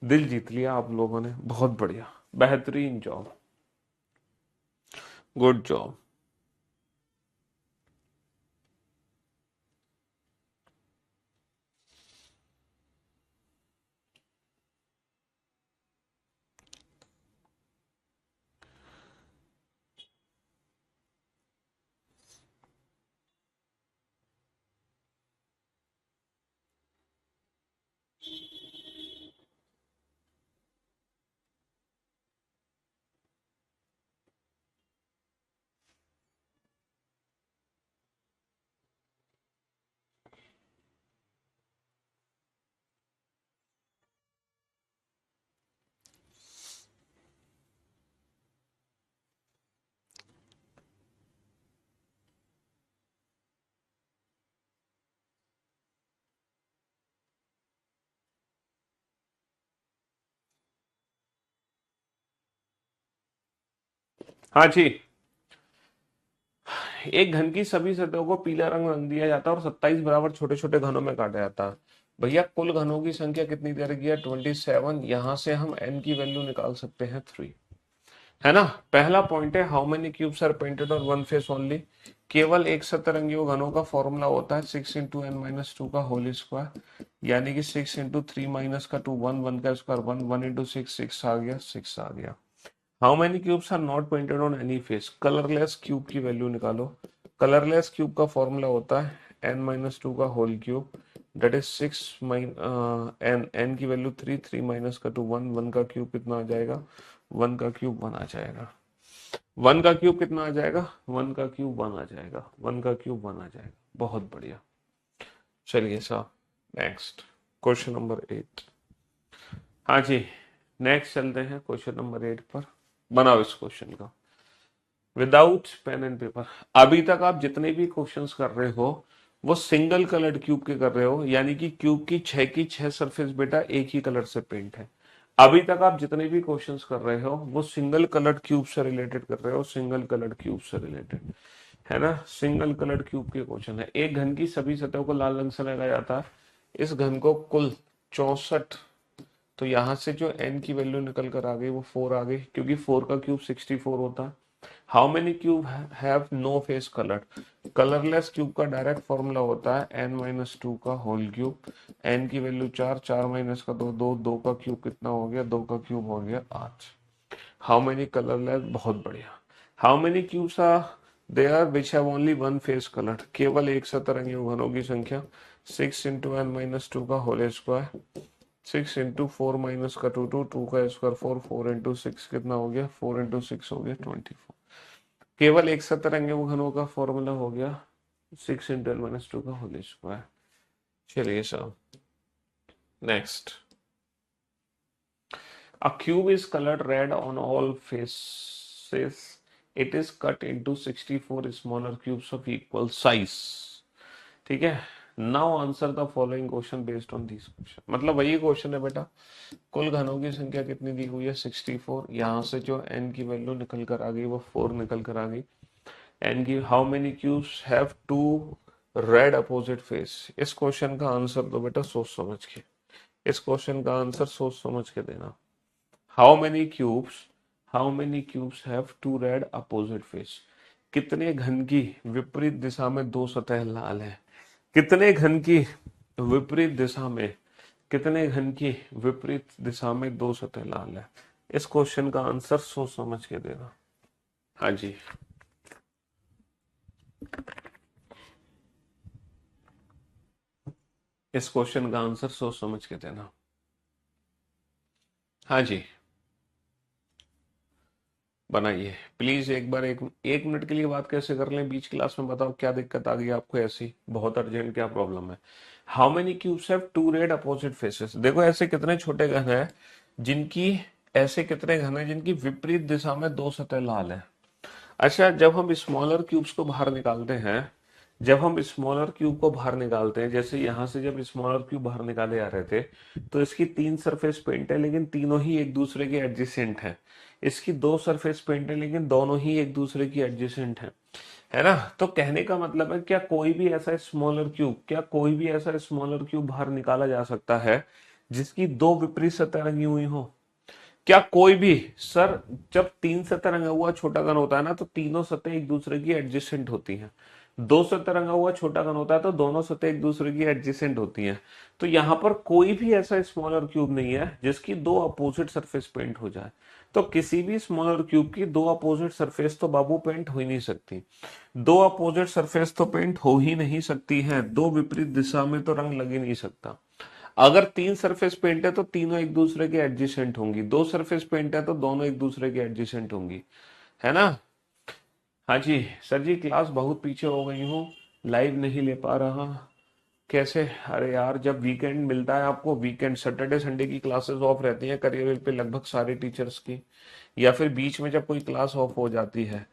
S1: दिल जीत लिया आप लोगों ने, बहुत बढ़िया, बेहतरीन जॉब, गुड जॉब। हाँ जी, एक घन की सभी सतहों को पीला रंग रंग दिया जाता है और 27 बराबर छोटे छोटे घनों में काटा जाता है। भैया कुल घनों की संख्या कितनी दे रखी है? 27। यहां से हम n की वैल्यू निकाल सकते हैं 3, है ना। पहला पॉइंट है how many cubes are painted on one face only. केवल एक सतरंगी घनों का फॉर्मूला होता है 6 इंटू एन माइनस टू का होल स्क्वायर, यानी कि 6 इंटू थ्री माइनस का 2 1 1 का स्क्वायर 1 1 इंटू 6 6 आ गया, 6 आ गया। How many cubes are not painted on any face. Colourless cube की वैल्यू निकालो। कलरलेस क्यूब का फॉर्मूला होता है एन माइनस टू का whole cube, that is 6 n, n की वैल्यू 3 3 माइनस का 2 1 1 का क्यूब कितना आ जाएगा? 1 का क्यूब 1 आ जाएगा। 1 का क्यूब कितना आ जाएगा? 1 का क्यूब 1 आ जाएगा। 1 का क्यूब 1 आ जाएगा। बहुत बढ़िया। चलिए साहब, नेक्स्ट क्वेश्चन नंबर 8। हाँ जी, नेक्स्ट चलते हैं क्वेश्चन नंबर 8 पर। बनाओ इस क्वेश्चन का विदाउट पेन एंड पेपर। अभी तक आप जितने भी क्वेश्चंस कर रहे हो वो सिंगल कलर्ड क्यूब के कर रहे हो, यानी कि क्यूब की छह सरफेस बेटा एक ही कलर से पेंट है। अभी तक आप जितने भी क्वेश्चंस कर रहे हो वो सिंगल कलर्ड क्यूब से रिलेटेड कर रहे हो, सिंगल कलर्ड क्यूब से रिलेटेड, है ना। सिंगल कलर्ड क्यूब के क्वेश्चन है। एक घन की सभी सतहों को लाल रंग से लगाया जाता है। इस घन को कुल 64, तो यहां से जो n की वैल्यू निकल कर आ गई वो 4 आ गई, क्योंकि 4 का क्यूब 64 होता है। How many cube have no face coloured. Colourless cube का डायरेक्ट फॉर्मूला होता है n माइनस टू का होल क्यूब, n की वैल्यू 4, 4 माइनस का 2 2, 2 का क्यूब कितना हो गया? 2 का क्यूब हो गया 8। हाउ मेनी कलरलेस, बहुत बढ़िया। How many cubes are there which have only one face coloured. केवल एक सतरंगी घनों की संख्या 6 इंटू एन माइनस टू का होल स्क्वायर, 6 इंटू 4 माइनस का 2 2, 2 का स्क्वायर 4, 4 इंटू 6 कितना हो गया? 4 इंटू 6 हो गया 24। केवल एक सतरंगी घनों का फॉर्मूला हो गया 6 इंटू एन माइनस टू का होल स्क्वायर। चलिए साहब, next. A cube is colored red on all faces. It is cut into 64 smaller cubes of equal size. ठीक है। Now answer the following question based on this question. मतलब वही question है बेटा, कुल घनों की संख्या कितनी दी हुई है? 64। यहाँ से जो n की वैल्यू निकल कर आ गई वो 4 निकल कर आ गई। And give how many cubes have two red opposite face. इस क्वेश्चन का आंसर दो बेटा सोच समझ के, इस क्वेश्चन का आंसर सोच समझ के देना। How many cubes, how many cubes have two red opposite face. कितने घन की विपरीत दिशा में दो सतह लाल है। कितने घन की विपरीत दिशा में, कितने घन की विपरीत दिशा में दो सतह लाल है। इस क्वेश्चन का आंसर सोच समझ के देना। हाँ जी, इस क्वेश्चन का आंसर सोच समझ के देना। हाँ जी, बनाइए प्लीज एक बार। एक मिनट के लिए बात कैसे कर लें बीच क्लास में, बताओ क्या दिक्कत आ गई आपको, ऐसी बहुत अर्जेंट क्या प्रॉब्लम है। How many cubes have two red opposite faces. देखो ऐसे कितने छोटे घन है जिनकी, ऐसे कितने घन है जिनकी विपरीत दिशा में दो सतह लाल है। अच्छा, जब हम स्मॉलर क्यूब्स को बाहर निकालते हैं, जब हम स्मॉलर क्यूब को बाहर निकालते हैं, जैसे यहां से जब स्मॉलर क्यूब बाहर निकाले जा रहे थे, तो इसकी तीन सरफेस पेंट है लेकिन तीनों ही एक दूसरे के एडजेसेंट हैं। इसकी दो सरफेस पेंट है लेकिन दोनों ही एक दूसरे की एडजेसेंट हैं, है ना। तो कहने का मतलब है, क्या कोई भी ऐसा स्मॉलर क्यूब, क्या कोई भी ऐसा स्मॉलर क्यूब बाहर निकाला जा सकता है जिसकी दो विपरीत सतह रंगी हुई हो। क्या कोई भी, सर जब तीन सतह रंगा हुआ छोटा घन होता है ना, तो तीनों सतह एक दूसरे की एडजेसेंट होती हैं। दो सतह रंगा हुआ छोटा घन होता है तो दोनों सतह एक दूसरे की एडजेसेंट होती हैं। तो यहाँ पर कोई भी ऐसा स्मॉलर क्यूब नहीं है जिसकी दो अपोजिट सरफेस पेंट हो जाए। तो किसी भी स्मॉलर क्यूब की दो अपोजिट सरफेस तो बाबू पेंट हो ही नहीं सकती। दो अपोजिट सरफेस तो पेंट हो ही नहीं सकती है, दो विपरीत दिशा में तो रंग लग ही नहीं सकता। अगर तीन सरफेस पेंट है तो तीनों एक दूसरे के एडजेसेंट होंगी, दो सरफेस पेंट है तो दोनों एक दूसरे के एडजेसेंट होंगी, है ना। हाँ जी सर जी, क्लास बहुत पीछे हो गई हूँ, लाइव नहीं ले पा रहा। कैसे, अरे यार जब वीकेंड मिलता है आपको, वीकेंड सैटरडे संडे की क्लासेस ऑफ रहती हैं करियर पे लगभग सारे टीचर्स की, या फिर बीच में जब कोई क्लास ऑफ हो जाती है,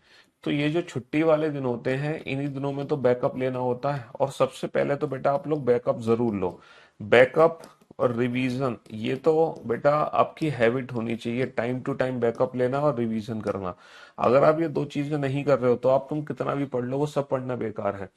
S1: तो ये जो छुट्टी वाले दिन होते हैं इन्हीं दिनों में तो बैकअप लेना होता है। और सबसे पहले तो बेटा आप लोग बैकअप जरूर लो। बैकअप और रिवीजन, ये तो बेटा आपकी हैबिट होनी चाहिए, टाइम टू टाइम बैकअप लेना और रिवीजन करना। अगर आप ये दो चीजें नहीं कर रहे हो तो आप तुम कितना भी पढ़ लो वो सब पढ़ना बेकार है,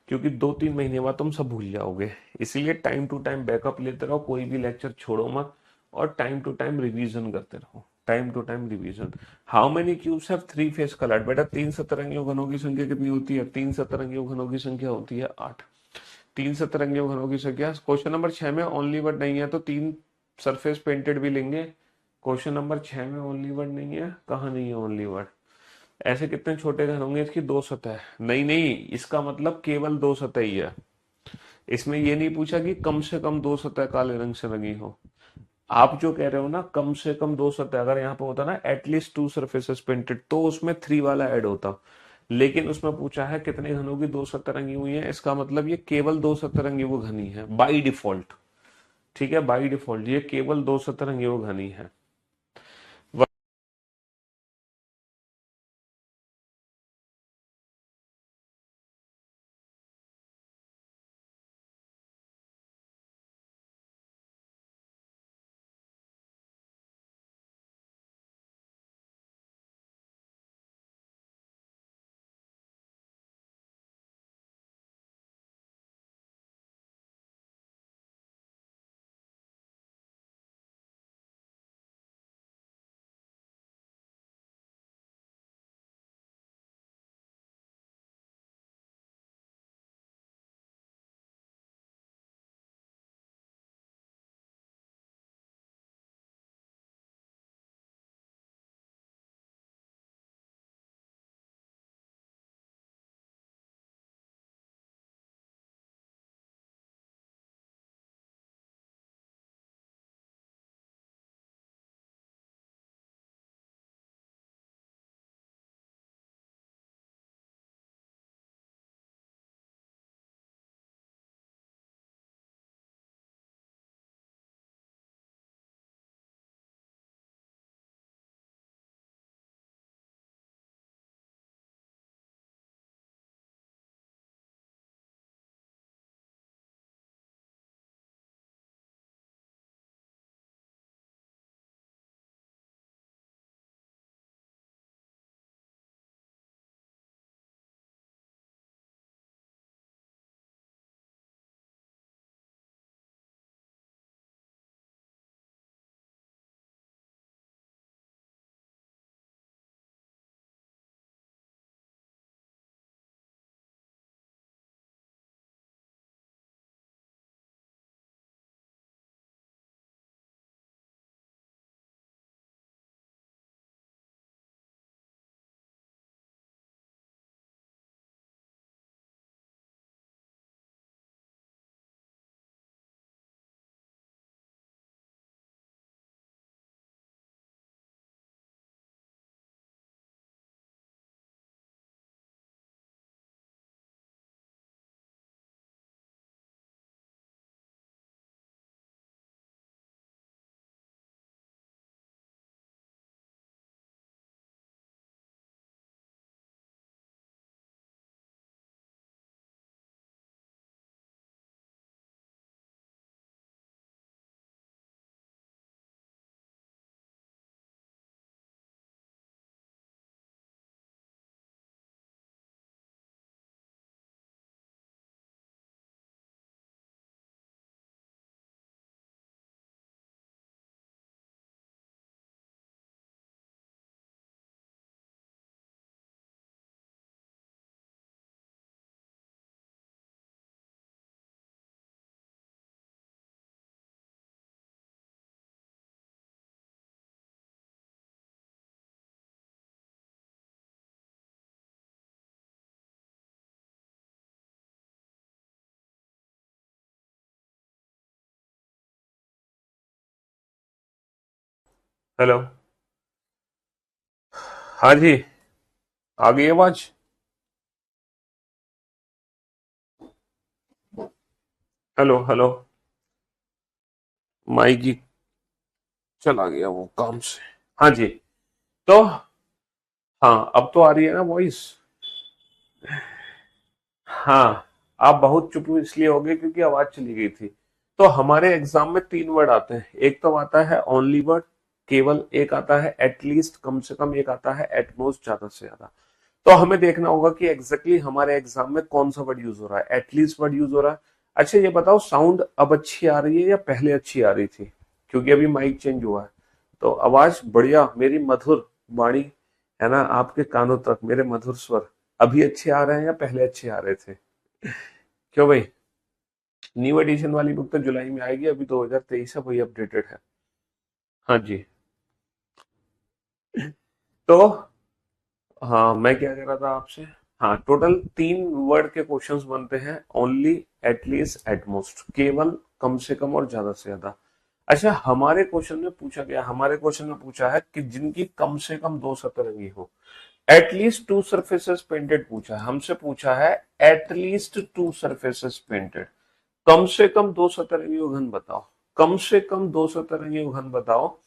S1: क्योंकि 2-3 महीने बाद तुम सब भूल जाओगे। इसलिए टाइम टू टाइम बैकअप लेते रहो, कोई भी लेक्चर छोड़ो मत, और टाइम टू टाइम रिवीजन करते रहो, time to time revision. How many cubes have three face coloured. बेटा तीन सतरंगी घनों की संख्या कितनी होती है, तीन सतरंगी घनों की संख्या होती है 8। तीन सतरंगी घनों की संख्या, क्वेश्चन नंबर 6 में ओनली वर्ड नहीं है तो तीन सरफेस पेंटेड भी लेंगे। क्वेश्चन नंबर 6 में ओनली वर्ड नहीं है, कहाँ नहीं है ओनली वर्ड। ऐसे कितने छोटे घर होंगे, इसकी दो सतह, नहीं नहीं इसका मतलब केवल दो सतह ही है। इसमें ये नहीं पूछा कि कम से कम दो सतह काले रंग से रंगी हो। आप जो कह रहे हो ना कम से कम दो सतह, अगर यहाँ पे होता ना एटलीस्ट टू सरफेसेस पेंटेड, तो उसमें थ्री वाला ऐड होता। लेकिन उसमें पूछा है कितने घनों की दो सतह रंगी हुई है, इसका मतलब ये केवल दो सतह रंगी वो घनी है बाई डिफॉल्ट। ठीक है, बाई डिफॉल्ट ये केवल दो सतह रंगी वो घनी है। हेलो। हाँ जी, आ गई आवाज। Hello hello. माइक जी चला गया वो काम से। हाँ जी। तो हाँ, अब तो आ रही है ना वॉइस। हाँ, आप बहुत चुप इसलिए हो गए क्योंकि आवाज चली गई थी। तो हमारे एग्जाम में तीन वर्ड आते हैं। एक तो आता है ओनली वर्ड, केवल। एक आता है एटलीस्ट, कम से कम। एक आता है एटमोस्ट, ज्यादा से ज्यादा। तो हमें देखना होगा कि एग्जैक्टली हमारे एग्जाम में कौन सा वर्ड यूज हो रहा है। एटलीस्ट वर्ड यूज हो रहा है। अच्छा ये बताओ, साउंड अब अच्छी आ रही है या पहले अच्छी आ रही थी? क्योंकि अभी माइक चेंज हुआ है। तो आवाज बढ़िया, मेरी मधुर वाणी है ना, आपके कानों तक मेरे मधुर स्वर अभी अच्छे आ रहे हैं या पहले अच्छे आ रहे थे? क्यों भाई? न्यू एडिशन वाली बुक तो जुलाई में आएगी, अभी 2023 है, वही अपडेटेड है। हाँ जी। तो हाँ, मैं क्या कह रहा था आपसे। हाँ, टोटल तीन वर्ड के क्वेश्चंस बनते हैं। Only, at least, at most. केवल, कम से कम और ज्यादा से ज्यादा। अच्छा, हमारे क्वेश्चन में पूछा है कि जिनकी कम से कम दो सतरंगी हो। एटलीस्ट टू सरफेसेस पेंटेड पूछा है हमसे, पूछा है एटलीस्ट टू सरफेसेस पेंटेड। कम से कम दो सतरंगी घन बताओ। कम से कम दो सतरंगी घन बताओ।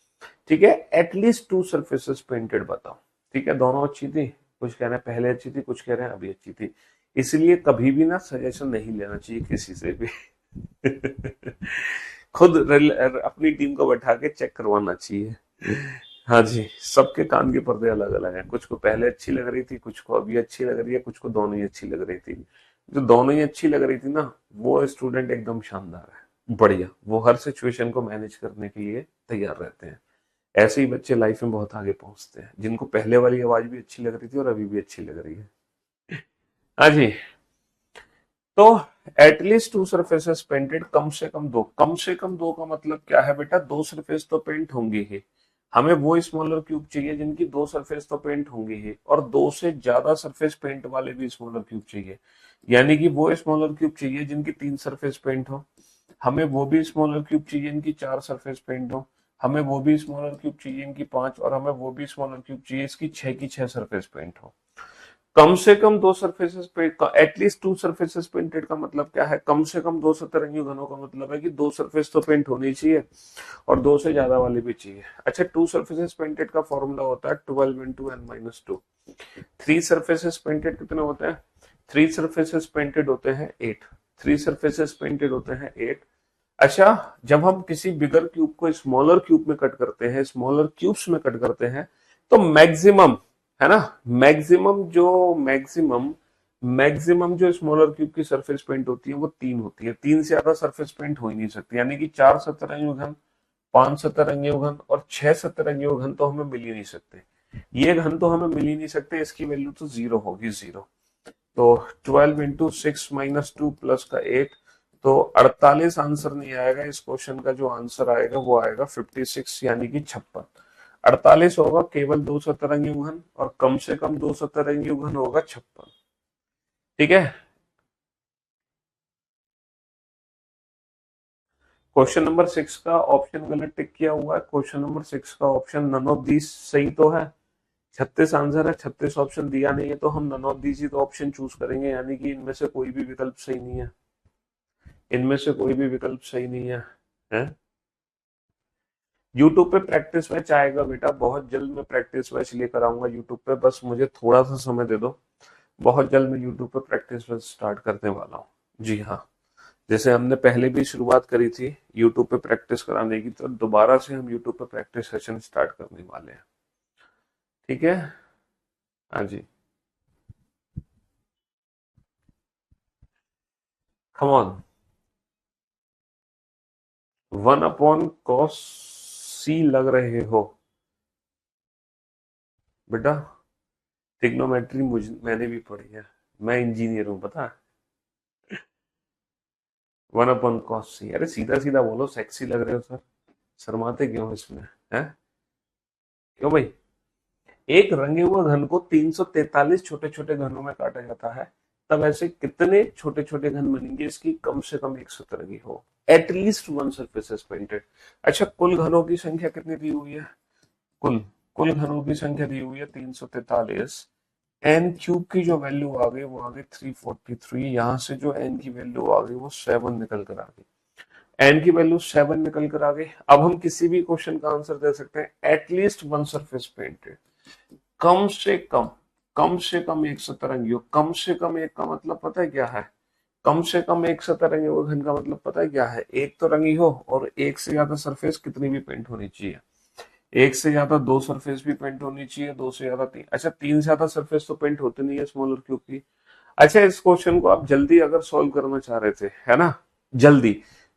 S1: ठीक है, एटलीस्ट टू सरफेसेस पेंटेड बताओ। ठीक है, दोनों अच्छी थी। कुछ कह रहे हैं पहले अच्छी थी, कुछ कह रहे हैं अभी अच्छी थी। इसलिए कभी भी ना सजेशन नहीं लेना चाहिए किसी से भी। खुद अपनी टीम को बैठा के चेक करवाना चाहिए। हाँ जी, सबके कान के पर्दे अलग अलग हैं। कुछ को पहले अच्छी लग रही थी, कुछ को अभी अच्छी लग रही है, कुछ को दोनों ही अच्छी लग रही थी। जो दोनों ही अच्छी लग रही थी ना, वो स्टूडेंट एकदम शानदार है, बढ़िया। वो हर सिचुएशन को मैनेज करने के लिए तैयार रहते हैं। ऐसे ही बच्चे लाइफ में बहुत आगे पहुंचते हैं, जिनको पहले वाली आवाज भी अच्छी लग रही थी और अभी भी अच्छी लग रही है। हाँ जी। तो एटलीस्ट टू सरफेसेस पेंटेड, कम से कम दो। कम से कम दो का मतलब क्या है बेटा? दो सरफेस तो पेंट होंगी ही। हमें वो स्मॉलर क्यूब चाहिए जिनकी दो सरफेस तो पेंट होंगी ही, और दो से ज्यादा सरफेस पेंट वाले भी स्मॉलर क्यूब चाहिए। यानी कि वो स्मॉलर क्यूब चाहिए जिनकी तीन सरफेस पेंट हो। हमें वो भी स्मॉलर क्यूब चाहिए इनकी चार सरफेस पेंट हो। हमें वो भी स्मॉलर क्यूब चाहिए इनकी पांच, और हमें वो भी स्मॉलर क्यूब चाहिए इसकी छह की छह सरफेस पेंट हो। कम से कम दो सरफेसेस पे, एटलीस्ट टू सरफेसेस पेंटेड का मतलब क्या है? कम से कम दो सतरंगी घनों का मतलब है कि दो सरफेस तो पेंट होनी चाहिए, और दो से ज्यादा वाली भी चाहिए। अच्छा, टू सरफेसेस पेंटेड का फॉर्मूला होता है 12 × n-2। थ्री सरफेसेस पेंटेड कितने होते हैं? थ्री सरफेसेस पेंटेड होते हैं 8। थ्री सरफेसेस पेंटेड होते हैं 8। अच्छा, जब हम किसी बिगर क्यूब को स्मॉलर क्यूब में कट करते हैं, स्मॉलर क्यूब्स में कट करते हैं, तो मैक्सिमम, है ना, मैक्सिमम जो स्मॉलर क्यूब की सरफेस पेंट होती है वो तीन होती है। तीन से ज्यादा सरफेस पेंट हो ही नहीं सकती। यानी कि चार सतरंगी घन, पांच सतरंगी घन और छह सतरंगी घन तो हमें मिल ही नहीं सकते। ये घन तो हमें मिल ही नहीं सकते, इसकी वैल्यू तो जीरो होगी, जीरो। तो 12 × 6 - 2 प्लस का 8, तो 48 आंसर नहीं आएगा। इस क्वेश्चन का जो आंसर आएगा वो आएगा 56, यानी कि 56। 48 होगा केवल दो सतरंगी घन, और कम से कम दो सतरंगी घन होगा 56। ठीक है। क्वेश्चन नंबर 6 का ऑप्शन गलत टिक किया हुआ है। क्वेश्चन नंबर 6 का ऑप्शन नन ऑफ दीज सही तो है। 36 आंसर है, 36 ऑप्शन दिया नहीं है, तो हम नन ऑफ दीज ही तो ऑप्शन चूज करेंगे। यानी कि इनमें से कोई भी विकल्प सही नहीं है। इनमें से कोई भी विकल्प सही नहीं है, है? यूट्यूब पे प्रैक्टिस मैच आएगा बेटा, बहुत जल्द मैं प्रैक्टिस मैच लेकर आऊंगा यूट्यूब पे। बस मुझे थोड़ा सा समय दे दो। बहुत जल्द मैं यूट्यूब पे प्रैक्टिस मैच स्टार्ट करने वाला हूँ। जी हाँ। जैसे हमने पहले भी शुरुआत करी थी यूट्यूब पे प्रैक्टिस कराने की, तो दोबारा से हम यूट्यूब पे प्रैक्टिस सेशन स्टार्ट करने वाले हैं। ठीक है। हाँ जी। Come on. 1/cos सी लग रहे हो बेटा? ट्रिग्नोमेट्री मैंने भी पढ़ी है। मैं इंजीनियर हूँ, पता है। 1/cos सी, अरे सीधा सीधा बोलो, सेक्सी लग रहे हो सर। शर्माते क्यों इसमें? है? क्यों भाई? एक रंगे हुए घन को 343 छोटे छोटे घनों में काटा जाता है, तब ऐसे कितने छोटे छोटे घन बनेंगे इसकी कम से कम एक सतरंगी हो? At least one surface painted. अच्छा, कुल घनों की संख्या कितनी दी हुई है? कुल कुल घनों की संख्या दी हुई है 343। एन क्यूब की जो वैल्यू आ गई वो आ गई 343। यहां से जो एन की वैल्यू आ गई वो 7 निकल कर आ गई। एन की वैल्यू 7 निकल कर आ गई। अब हम किसी भी क्वेश्चन का आंसर दे सकते हैं एटलीस्ट वन सरफेस पेंटेड। कम से कम, कम से कम एक सतरंगी हो। कम से कम एक का मतलब पता है क्या है? कम से कम एक सतरंगी हो घन का मतलब पता है क्या है? एक तो रंगी हो और एक से ज्यादा सरफेस कितनी भी पेंट होनी चाहिए। एक से ज्यादा दो सरफेस भी पेंट होनी चाहिए, दो से ज्यादा तीन। अच्छा, तीन से ज्यादा सरफेस तो पेंट होती नहीं है स्मॉलर क्यूब की। अच्छा, इस क्वेश्चन को आप जल्दी अगर सॉल्व करना चाह रहे थे, है ना, जल्दी,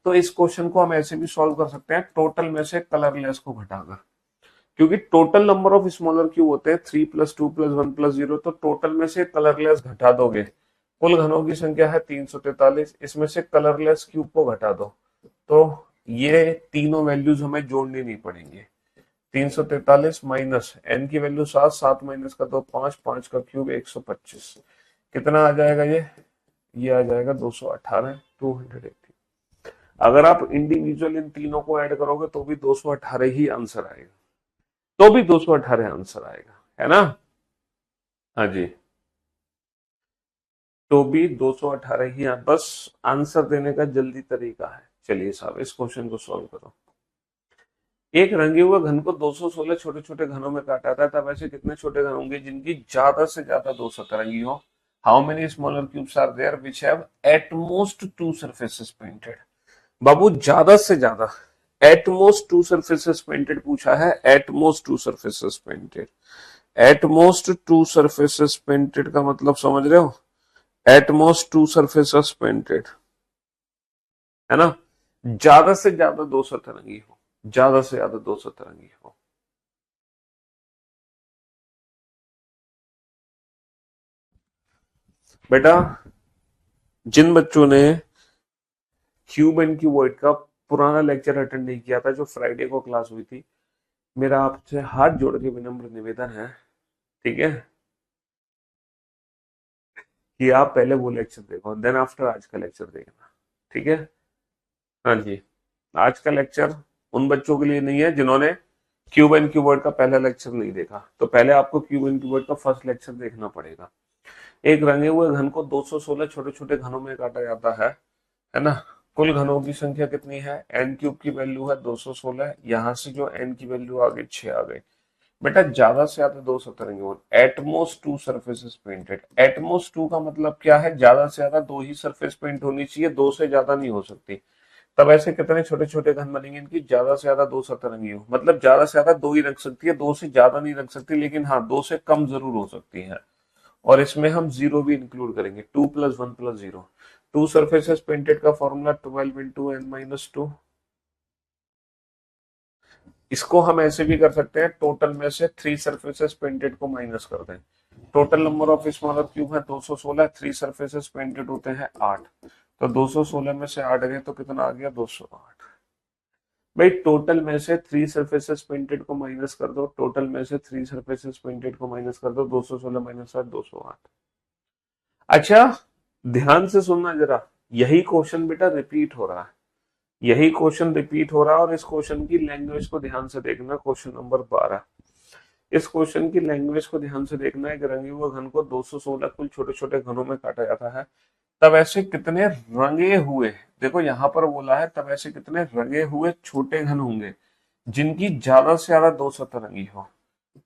S1: तो इस क्वेश्चन को हम ऐसे भी सॉल्व कर सकते हैं, टोटल में से कलरलेस को घटाकर। क्योंकि total number of smaller cube होते हैं 3 + 2 + 1 + 0, तो टोटल में से कलरलेस घटा दोगे। कुल घनों की संख्या है 343, इसमें से कलरलेस क्यूब को घटा दो, तो ये तीनों वैल्यूज हमें जोड़नी नहीं पड़ेंगे। 343 माइनस एन की वैल्यू 7, 7 माइनस का 2, 5, 5 का क्यूब 125। कितना आ जाएगा ये आ जाएगा 218, 280। अगर आप इंडिविजुअल इन तीनों को ऐड करोगे तो भी 218 ही आंसर आएगा, तो भी 218 आंसर आएगा, है ना? हाँ जी, तो भी 218 ही बस आंसर देने का जल्दी तरीका है। चलिए साहब, इस क्वेश्चन को सॉल्व करो। एक रंगे हुए घन को 216 छोटे छोटे घनों में काटा था, तब ऐसे कितने छोटे घन होंगे जिनकी ज्यादा से ज्यादा दो सतरंगी हो? How many smaller cubes are there which have at most two surfaces painted? बाबू, ज्यादा से ज्यादा, at most two surfaces painted पूछा है, at most two surfaces painted. At most two surfaces painted का मतलब समझ रहे हो? At most two surfaces painted, है ना? ज्यादा से ज्यादा दो सतरंगी हो, ज्यादा से ज्यादा दो सतरंगी हो। बेटा, जिन बच्चों ने क्यूब एंड क्यूबॉइड का पुराना लेक्चर अटेंड नहीं किया था, जो फ्राइडे को क्लास हुई थी, मेरा आपसे हाथ जोड़ के विनम्र निवेदन है, ठीक है, कि आप पहले वो लेक्चर देखो, देन आफ्टर आज का लेक्चर देखना, ठीक है? हाँ जी, आज का लेक्चर उन बच्चों के लिए नहीं है जिन्होंने क्यूब एंड क्यूबॉइड का पहला लेक्चर नहीं देखा। तो पहले आपको क्यूब एंड क्यूबॉइड का फर्स्ट लेक्चर देखना पड़ेगा। एक रंगे हुए घन को 216 छोटे छोटे घनों में काटा जाता है ना? कुल घनों की संख्या कितनी है? एन क्यूब की वैल्यू है 216, यहां से जो एन की वैल्यू आ गई 6 आ गई। बेटा, ज्यादा से ज्यादा दो सतरंगी हों, at most two surfaces painted. At most two का मतलब क्या है? ज्यादा से ज्यादा दो ही सरफेस पेंट होनी चाहिए, दो से ज्यादा नहीं हो सकती। तब ऐसे कितने छोटे छोटे घन बनेंगे इनकी ज्यादा से ज्यादा दो सतरंगी हो? मतलब ज्यादा से ज्यादा दो ही रख सकती है, दो से ज्यादा नहीं रख सकती, लेकिन हाँ, दो से कम जरूर हो सकती है। और इसमें हम जीरो भी इंक्लूड करेंगे, 2 + 1 + 0। टू सरफेसेस पेंटेड का फॉर्मूला 12 × n - 2। इसको हम ऐसे भी कर सकते हैं, टोटल में से थ्री सरफेसेस पेंटेड को माइनस कर दें। Total number of smaller cube है 216, थ्री सरफेसेस पेंटेड होते हैं 8, तो 216 में से 8 गए तो कितना आ गया? 208। भाई, टोटल में से थ्री सरफेसेस पेंटेड को माइनस कर दो, टोटल में से थ्री सरफेसेस पेंटेड को माइनस कर दो, 216 माइनस 8, 208। अच्छा, ध्यान से सुनना जरा, यही क्वेश्चन बेटा रिपीट हो रहा है, यही क्वेश्चन रिपीट हो रहा है, और इस क्वेश्चन की लैंग्वेज को ध्यान से देखना। क्वेश्चन नंबर 12, इस क्वेश्चन की लैंग्वेज को ध्यान से देखना है कि रंगे हुए घन को 216 कुल छोटे छोटे घनों में काटा जाता है, तब ऐसे कितने रंगे हुए, देखो यहां पर बोला है, तब ऐसे कितने रंगे हुए छोटे घन होंगे जिनकी ज्यादा से ज्यादा दो सतरंगी हो?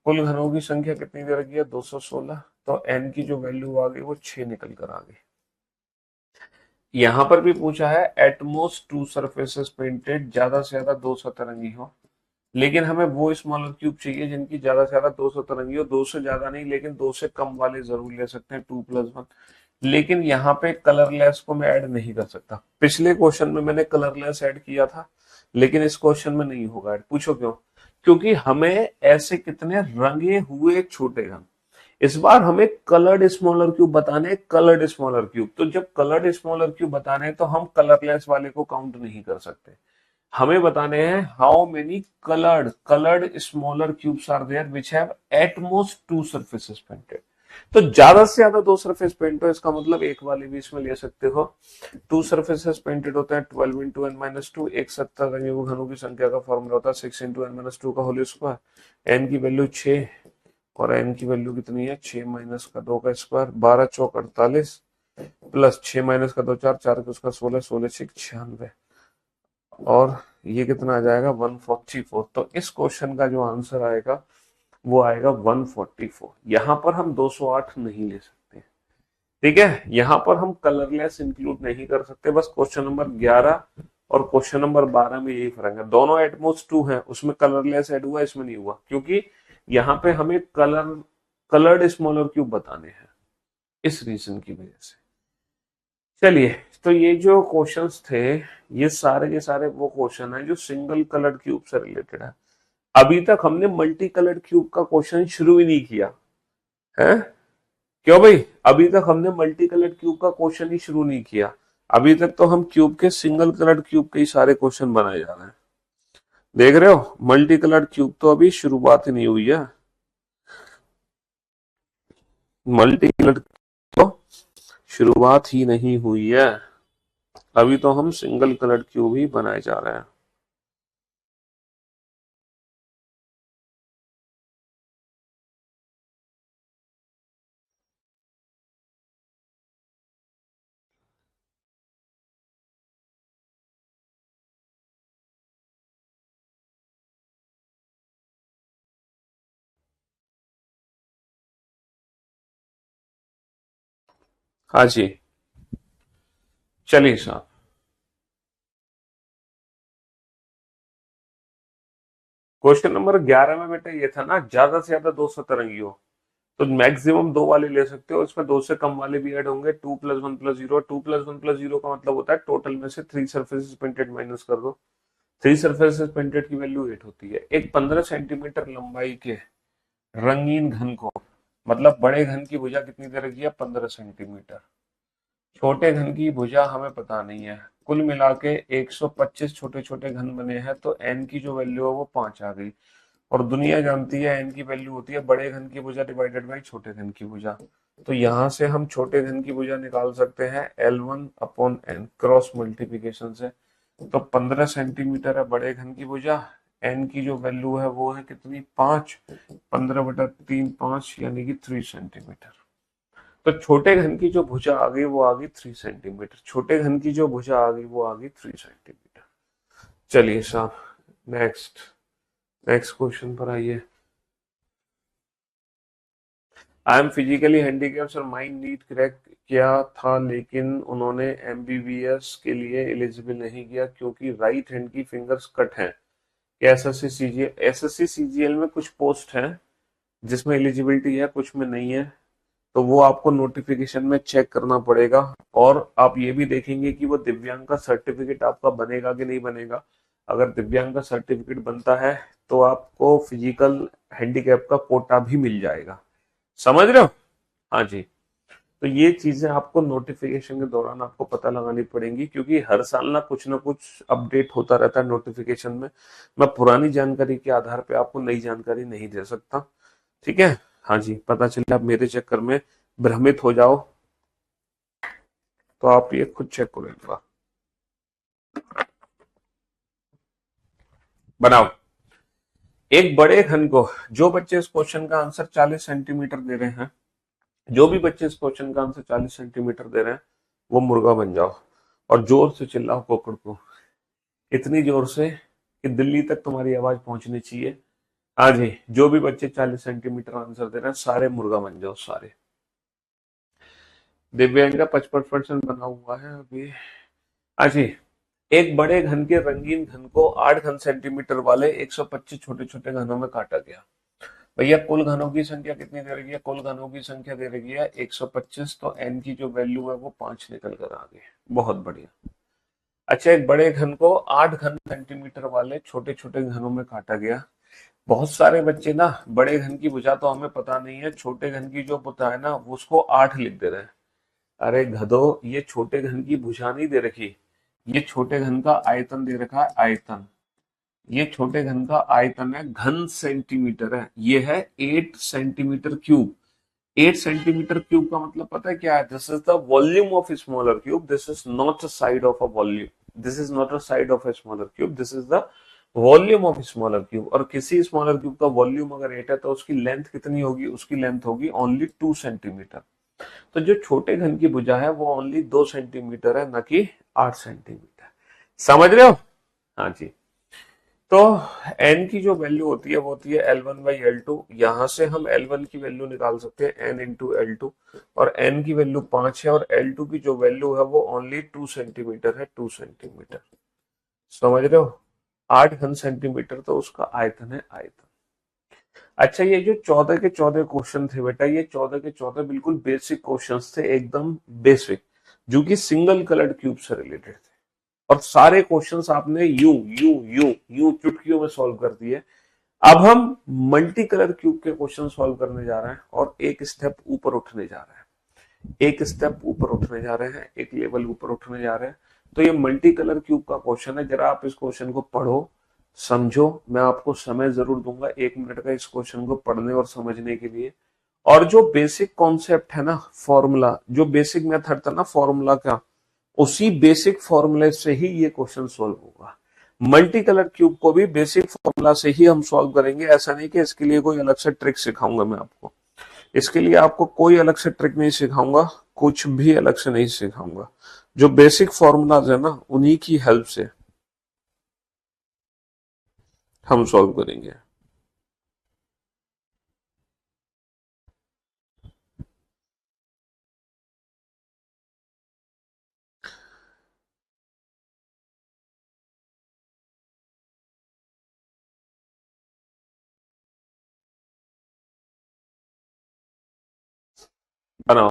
S1: कुल घनों की संख्या कितनी दे रखी है? 216, तो एन की जो वैल्यू आ गई वो 6 निकल कर आ गई। यहां पर भी पूछा है एटमोस्ट टू सरफेसेस पेंटेड, ज्यादा से ज्यादा दो सतरंगी हो, लेकिन हमें वो स्मॉलर क्यूब चाहिए जिनकी ज्यादा से ज्यादा दो सतरंगी हो, दो से ज्यादा नहीं, लेकिन दो से कम वाले जरूर ले सकते हैं, 2 + 1। लेकिन यहाँ पे कलरलेस को मैं ऐड नहीं कर सकता। पिछले क्वेश्चन में मैंने कलरलेस ऐड किया था, लेकिन इस क्वेश्चन में नहीं होगा ऐड। पूछो क्यों? क्योंकि हमें ऐसे कितने रंगे हुए छोटे घन, इस बार हमें कलर्ड स्मॉलर क्यूब बताने हैं, कलर्ड स्मॉलर क्यूब। तो जब कलर्ड स्मॉलर क्यूब बताने हैं तो हम कलरलेस वाले को काउंट नहीं कर सकते। हमें बताने हैं how many coloured smaller cubes are there which have at most two surfaces painted. तो ज्यादा से ज्यादा दो सरफेस पेंट हो, इसका मतलब एक वाले भी इसमें ले सकते हो। टू सरफेसेस पेंटेड होता है 12 इंटू एन माइनस टू, एक सत्ता रंगीन घनों की संख्या का फॉर्मूला होता है 6 इंटू एन माइनस टू का होल स्क्वायर। एन की वैल्यू 6 और एन की वैल्यू कितनी है 6 माइनस का 2 का स्क्वायर, 12 चौक 48 प्लस 6 माइनस का 2 4 4 का उसका 16 16 6 96 और ये कितना आ जाएगा 144। तो इस क्वेश्चन का जो आंसर आएगा वो आएगा 144। यहां पर हम 208 नहीं ले सकते, ठीक है। यहां पर हम कलरलेस इंक्लूड नहीं कर सकते। बस क्वेश्चन नंबर 11 और क्वेश्चन नंबर 12 में यही फर्क है। दोनों एटमोस्ट 2 है, उसमें कलरलेस ऐड हुआ, इसमें नहीं हुआ, क्योंकि यहाँ पे हमें कलर्ड स्मॉलर क्यूब बताने हैं, इस रीजन की वजह से। चलिए, तो ये जो क्वेश्चंस थे ये सारे के सारे वो क्वेश्चन है जो सिंगल कलर्ड क्यूब से रिलेटेड है। अभी तक हमने मल्टी कलर्ड क्यूब का क्वेश्चन शुरू ही नहीं किया है। क्यों भाई? अभी तक हमने मल्टी कलर्ड क्यूब का क्वेश्चन ही शुरू नहीं किया। अभी तक तो हम क्यूब के सिंगल कलर्ड क्यूब के ही सारे क्वेश्चन बनाए जा रहे हैं। देख रहे हो, मल्टी कलर्ड क्यूब तो अभी शुरुआत ही नहीं हुई है। मल्टी कलर्ड तो शुरुआत ही नहीं हुई है। अभी तो हम सिंगल कलर्ड क्यूब ही बनाए जा रहे हैं। हाँ जी, चलिए साहब। क्वेश्चन नंबर 11 में बेटा ये था ना, ज्यादा से ज्यादा दो सतरंगी हो तो मैक्सिमम दो वाले ले सकते हो, इसमें दो से कम वाले भी ऐड होंगे। 2+1+0, 2+1+0 का मतलब होता है टोटल में से 3 सरफेसेस पेंटेड माइनस कर दो। 3 सरफेसेस पेंटेड की वैल्यू 8 होती है। एक 15 सेंटीमीटर लंबाई के रंगीन घन को, मतलब बड़े घन की भुजा कितनी दे रखी है 15 सेंटीमीटर, छोटे घन की भुजा हमें पता नहीं है। कुल मिला के 125 छोटे छोटे घन बने हैं, तो एन की जो वैल्यू है वो 5 आ गई। और दुनिया जानती है एन की वैल्यू होती है बड़े घन की भुजा डिवाइडेड बाई छोटे घन की भुजा। तो यहां से हम छोटे घन की भुजा निकाल सकते हैं L1/n क्रॉस मल्टीप्लीकेशन से। तो 15 सेंटीमीटर है बड़े घन की भुजा, एन की जो वैल्यू है वो है कितनी 5, 15/3 5 यानी कि 3 सेंटीमीटर। तो छोटे घन की जो भुजा आ गई वो आ गई 3 सेंटीमीटर, छोटे घन की जो भुजा आ गई वो आ गई 3 सेंटीमीटर। चलिए साहब, नेक्स्ट नेक्स्ट क्वेश्चन पर आइए। I am physically handicapped sir, my NEET crack किया था लेकिन उन्होंने एमबीबीएस के लिए एलिजिबल नहीं किया क्योंकि राइट हैंड की फिंगर्स कट हैं। एसएससी सीजीएल में कुछ पोस्ट हैं जिसमें एलिजिबिलिटी है, कुछ में नहीं है। तो वो आपको नोटिफिकेशन में चेक करना पड़ेगा। और आप ये भी देखेंगे कि वो दिव्यांग का सर्टिफिकेट आपका बनेगा कि नहीं बनेगा। अगर दिव्यांग का सर्टिफिकेट बनता है तो आपको फिजिकल हैंडीकैप का कोटा भी मिल जाएगा। समझ रहे हो? हाँ जी। तो ये चीजें आपको नोटिफिकेशन के दौरान आपको पता लगानी पड़ेंगी, क्योंकि हर साल ना कुछ अपडेट होता रहता है नोटिफिकेशन में। मैं पुरानी जानकारी के आधार पे आपको नई जानकारी नहीं दे सकता, ठीक है। हाँ जी, पता चले आप मेरे चक्कर में भ्रमित हो जाओ तो आप ये खुद चेक करो एक बार। बनाओ। एक बड़े घन को, जो बच्चे इस क्वेश्चन का आंसर 40 सेंटीमीटर दे रहे हैं, जो भी बच्चे इस क्वेश्चन का आंसर 40 सेंटीमीटर दे रहे हैं वो मुर्गा बन जाओ और जोर से चिल्लाओ कोकड़ को, इतनी जोर से कि दिल्ली तक तुम्हारी आवाज पहुंचनी चाहिए। हाँ जी, जो भी बच्चे 40 सेंटीमीटर आंसर दे रहे हैं सारे मुर्गा बन जाओ सारे। दिव्यांग का 55% बना हुआ है अभी। हाँ जी। एक बड़े घन के रंगीन घन को 8 घन सेंटीमीटर वाले 125 छोटे छोटे घनों में काटा गया। भैया कुल घनों की संख्या कितनी दे रही है? कुल घनों की संख्या दे रही है 125, तो एन की जो वैल्यू है वो 5 निकल कर आ गई। बहुत बढ़िया। अच्छा, एक बड़े घन को 8 घन सेंटीमीटर वाले छोटे छोटे घनों में काटा गया। बहुत सारे बच्चे ना बड़े घन की भुजा तो हमें पता नहीं है, छोटे घन की जो भुजा है ना उसको 8 लिख दे रहे हैं। अरे गधो, ये छोटे घन की भुजा नहीं दे रखी, ये छोटे घन का आयतन दे रखा है, आयतन। ये छोटे घन का आयतन है, घन सेंटीमीटर है, ये है 8 सेंटीमीटर क्यूब। 8 सेंटीमीटर क्यूब का मतलब पता है क्या है? This is the volume of smaller cube, this is not a side of a volume, this is not a side of a smaller cube, this is the volume of smaller cube. और किसी smaller cube का volume अगर 8 है तो उसकी length कितनी होगी? उसकी लेंथ होगी ओनली 2 सेंटीमीटर। तो जो छोटे घन की भुजा है वो ओनली 2 सेंटीमीटर है, न कि 8 सेंटीमीटर। समझ रहे हो? हाँ जी। तो n की जो वैल्यू होती है वो होती है L1/L2। यहां से हम L1 की वैल्यू निकाल सकते हैं n इंटू L2, और n की वैल्यू 5 है, और L2 की जो वैल्यू है वो ओनली 2 सेंटीमीटर है, 2 सेंटीमीटर। समझ रहे हो? 8 घन सेंटीमीटर तो उसका आयतन है, आयतन। अच्छा, ये जो 14 के 14 क्वेश्चन थे बेटा, ये 14 के 14 बिल्कुल बेसिक क्वेश्चंस थे, एकदम बेसिक, जो कि सिंगल कलर्ड क्यूब से रिलेटेड थे। और सारे क्वेश्चंस आपने यूं यूं यूं यूं चुटकियों में सॉल्व कर दिए। अब हम मल्टी कलर क्यूब के क्वेश्चन सॉल्व करने जा रहे हैं, और एक स्टेप ऊपर उठने जा रहे हैं, एक स्टेप ऊपर उठने जा रहे हैं, एक लेवल ऊपर उठने जा रहे हैं। तो ये मल्टी कलर क्यूब का क्वेश्चन है, जरा आप इस क्वेश्चन को पढ़ो, समझो। मैं आपको समय जरूर दूंगा 1 मिनट का इस क्वेश्चन को पढ़ने और समझने के लिए। और जो बेसिक कॉन्सेप्ट है ना, फॉर्मूला, जो बेसिक मेथड था ना फॉर्मूला का, उसी बेसिक फॉर्मूले से ही ये क्वेश्चन सॉल्व होगा। मल्टी कलर क्यूब को भी बेसिक फॉर्मूला से ही हम सॉल्व करेंगे, ऐसा नहीं कि इसके लिए कोई अलग से ट्रिक सिखाऊंगा मैं आपको। इसके लिए आपको कोई अलग से ट्रिक नहीं सिखाऊंगा, कुछ भी अलग से नहीं सिखाऊंगा। जो बेसिक फॉर्मूलाज है ना, उन्हीं की हेल्प से हम सॉल्व करेंगे। बनाओ।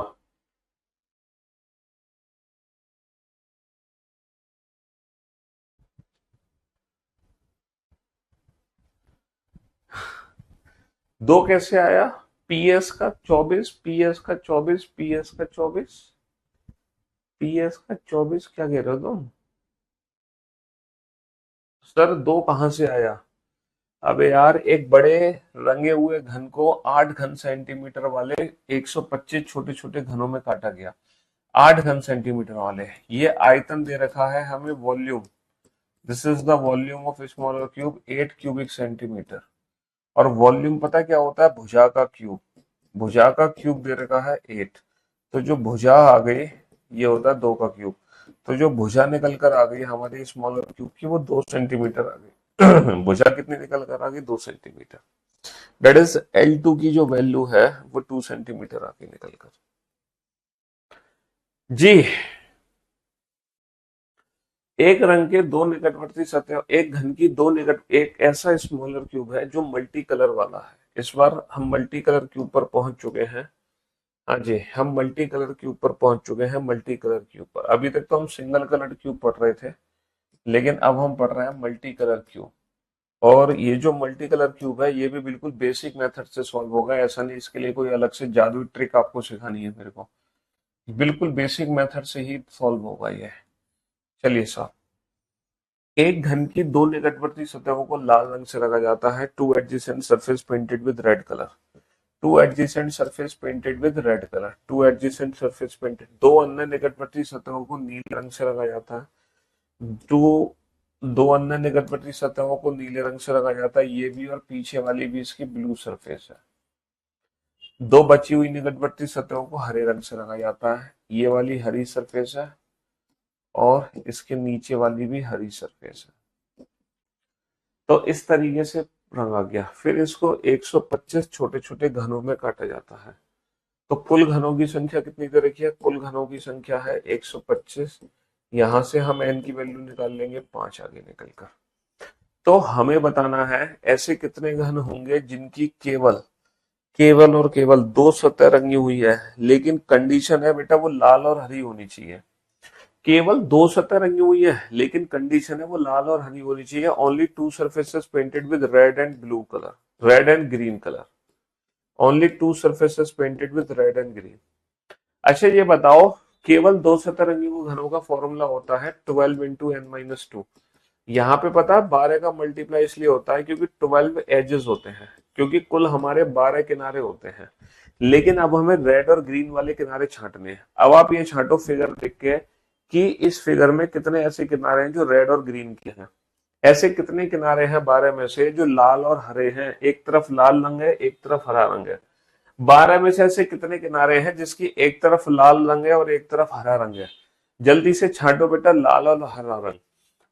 S1: दो कैसे आया? पीएस का 24, पीएस का 24, पीएस का 24, पीएस का 24, क्या कह रहे हो तुम? सर दो कहां से आया? अबे यार, एक बड़े रंगे हुए घन को 8 घन सेंटीमीटर वाले 125 छोटे छोटे घनों में काटा गया। 8 घन सेंटीमीटर वाले, ये आयतन दे रखा है हमें, volume. This is the volume of smaller cube, 8 cubic centimetre. और वॉल्यूम पता क्या होता है? भुजा का क्यूब। भुजा का क्यूब दे रखा है 8। तो जो भुजा आ गई, ये होता है 2 का क्यूब। तो जो भुजा निकल कर आ गई हमारे स्मॉलर क्यूब की, वो 2 सेंटीमीटर आ गई। भुजा कितनी निकल कर आ गई? 2 सेंटीमीटर। दैट इज L2 की जो वैल्यू है वो 2 सेंटीमीटर आ गई निकल कर। जी। एक रंग के दो निकटवर्ती सतह, एक घन की दो निकट, एक ऐसा स्मॉलर क्यूब है जो मल्टी कलर वाला है। इस बार हम मल्टी कलर क्यूब पर पहुंच चुके हैं। हाँ जी, हम मल्टी कलर क्यूब पर पहुंच चुके हैं, मल्टी कलर क्यूब पर। अभी तक तो हम सिंगल कलर क्यूब पढ़ रहे थे, लेकिन अब हम पढ़ रहे हैं मल्टी कलर क्यूब। और ये जो मल्टी कलर क्यूब है, ये भी बिल्कुल बेसिक मेथड से सॉल्व होगा। ऐसा नहीं इसके लिए कोई अलग से जादुई ट्रिक आपको सिखानी है मेरे को, बिल्कुल बेसिक मेथड से ही सॉल्व होगा ये। चलिए साहब, एक घन की दो निकटवर्ती सतहों को लाल रंग से रंगा जाता है। Two adjacent surface painted with red colour. Two adjacent surface painted with red colour, two adjacent surface painted. दो अन्य निकटवर्ती सतहों को नीले रंग से रंगा जाता है। दो अन्य निकटवर्ती सतहों को नीले रंग से रंगा जाता है, ये भी और पीछे वाली भी इसकी ब्लू सरफेस है। दो बची हुई निकटवर्ती सतहों को हरे रंग से रंगा जाता है, ये वाली हरी सरफेस है, और इसके नीचे वाली भी हरी सरफेस है। तो इस तरीके से रंगा गया। फिर इसको 125 छोटे छोटे घनों में काटा जाता है। तो कुल घनों की संख्या कितनी दे रखी है? कुल घनों की संख्या है 125। यहां से हम n की वैल्यू निकाल लेंगे 5 आगे निकलकर। तो हमें बताना है ऐसे कितने घन होंगे जिनकी केवल केवल और केवल दो सतह रंगी हुई है, लेकिन कंडीशन है बेटा वो लाल और हरी होनी चाहिए। केवल दो सतह रंगी हुई है, लेकिन कंडीशन है वो लाल और हरी होनी चाहिए। Only two surfaces painted with red and blue colour, red and green colour. Only two surfaces painted with red and green. अच्छा ये बताओ, केवल दो सतह रंगी हुई घनों का फॉर्मूला होता है 12 इंटू एन माइनस टू। यहाँ पे पता है 12 का मल्टीप्लाई इसलिए होता है क्योंकि 12 एजेस होते हैं, क्योंकि कुल हमारे 12 किनारे होते हैं। लेकिन अब हमें रेड और ग्रीन वाले किनारे छांटने हैं। अब आप ये छांटो फिगर देख के कि इस फिगर में कितने ऐसे किनारे हैं जो रेड और ग्रीन के हैं। ऐसे कितने किनारे हैं 12 में से जो लाल और हरे हैं, एक तरफ लाल रंग है एक तरफ हरा रंग है। 12 में से ऐसे कितने किनारे हैं जिसकी एक तरफ लाल रंग है और एक तरफ हरा रंग है। जल्दी से छांटो बेटा लाल और हरा रंग।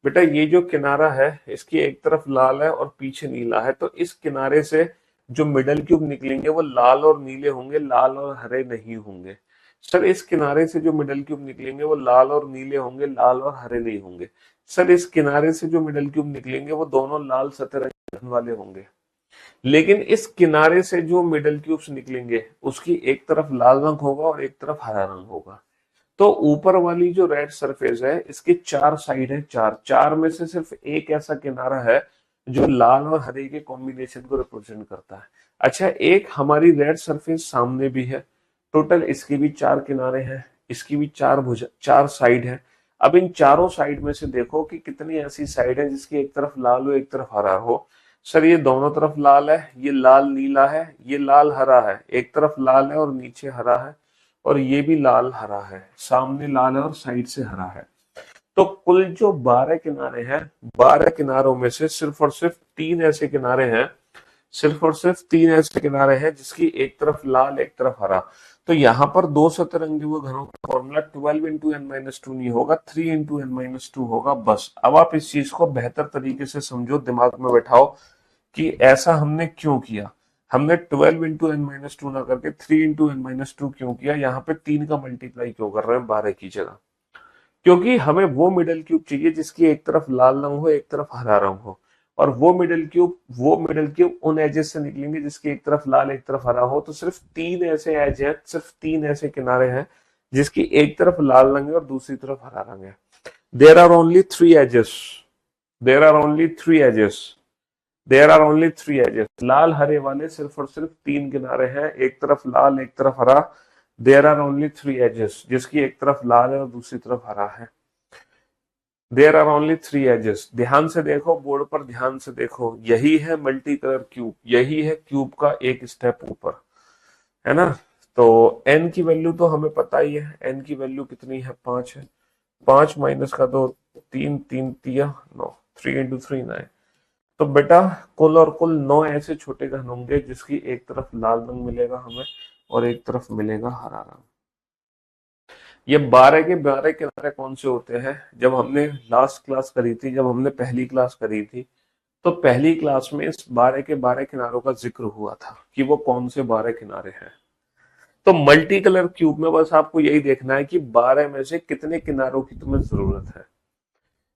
S1: बेटा ये जो किनारा है इसकी एक तरफ लाल है और पीछे नीला है, तो इस किनारे से जो मिडल क्यूब निकलेंगे वो लाल और नीले होंगे, लाल और हरे नहीं होंगे। सर इस किनारे से जो मिडल क्यूब निकलेंगे वो लाल और नीले होंगे, लाल और हरे नहीं होंगे। सर इस किनारे से जो मिडल क्यूब निकलेंगे वो दोनों लाल सतरंगी वाले होंगे। लेकिन इस किनारे से जो मिडल क्यूब्स निकलेंगे उसकी एक तरफ लाल रंग होगा और एक तरफ हरा रंग होगा। तो ऊपर वाली जो रेड सरफेस है इसके 4 साइड है, चार चार में से सिर्फ एक ऐसा किनारा है जो लाल और हरे के कॉम्बिनेशन को रिप्रेजेंट करता है। अच्छा, एक हमारी रेड सरफेस सामने भी है, टोटल इसके भी 4 किनारे हैं, इसकी भी 4 भुजा 4 साइड है। अब इन चारों साइड में से देखो कि कितनी ऐसी साइड है जिसकी एक तरफ लाल हो एक तरफ हरा हो। सर ये दोनों तरफ लाल है, ये लाल नीला है, ये लाल हरा है, एक तरफ लाल है और नीचे हरा है, और ये भी लाल हरा है, सामने लाल है और साइड से हरा है। तो कुल जो 12 किनारे हैं, 12 किनारों में से सिर्फ और सिर्फ 3 ऐसे किनारे हैं, सिर्फ और सिर्फ 3 ऐसे किनारे हैं जिसकी एक तरफ लाल एक तरफ हरा। तो यहाँ पर दो सतरंगी हुए घनों का formula 12 into n minus two नहीं होगा, 3 इंटू एन माइनस टू होगा। बस अब आप इस चीज को बेहतर तरीके से समझो, दिमाग में बैठाओ कि ऐसा हमने क्यों किया। हमने 12 इंटू एन माइनस टू ना करके 3 इंटू एन माइनस टू क्यों किया, यहाँ पे 3 का मल्टीप्लाई क्यों कर रहे हैं 12 की जगह। क्योंकि हमें वो मिडल क्यूब चाहिए जिसकी एक तरफ लाल रंग हो एक तरफ हरा रंग हो, और वो मिडल क्यूब उन एजेस से निकलेंगे जिसकी एक तरफ लाल एक तरफ हरा हो। तो सिर्फ 3 ऐसे एज हैं, सिर्फ 3 ऐसे किनारे हैं जिसकी एक तरफ लाल रंग है और दूसरी तरफ हरा रंग है। There are only three edges, there are only three edges, there are only three edges. लाल हरे वाले सिर्फ और सिर्फ 3 किनारे हैं, एक तरफ लाल एक तरफ हरा। There are only three edges जिसकी एक तरफ लाल है और दूसरी तरफ हरा है। There are only three edges. ध्यान से देखो, बोर्ड पर ध्यान से देखो, यही है मल्टी कलर क्यूब, यही है क्यूब का एक स्टेप ऊपर, है ना। तो एन की वैल्यू तो हमें पता ही है, एन की वैल्यू कितनी है 5 है। 5 माइनस का 2, 3 3 तिया 9, 3 इंटू 3 9। तो बेटा कुल और कुल 9 ऐसे छोटे घन होंगे जिसकी एक तरफ लाल रंग मिलेगा हमें और एक तरफ मिलेगा हरा रंग। ये 12 के 12 किनारे कौन से होते हैं, जब हमने लास्ट क्लास करी थी, जब हमने पहली क्लास करी थी, तो पहली क्लास में इस 12 के 12 किनारों का जिक्र हुआ था कि वो कौन से 12 किनारे हैं। तो मल्टी कलर क्यूब में बस आपको यही देखना है कि 12 में से कितने किनारों की तुम्हें जरूरत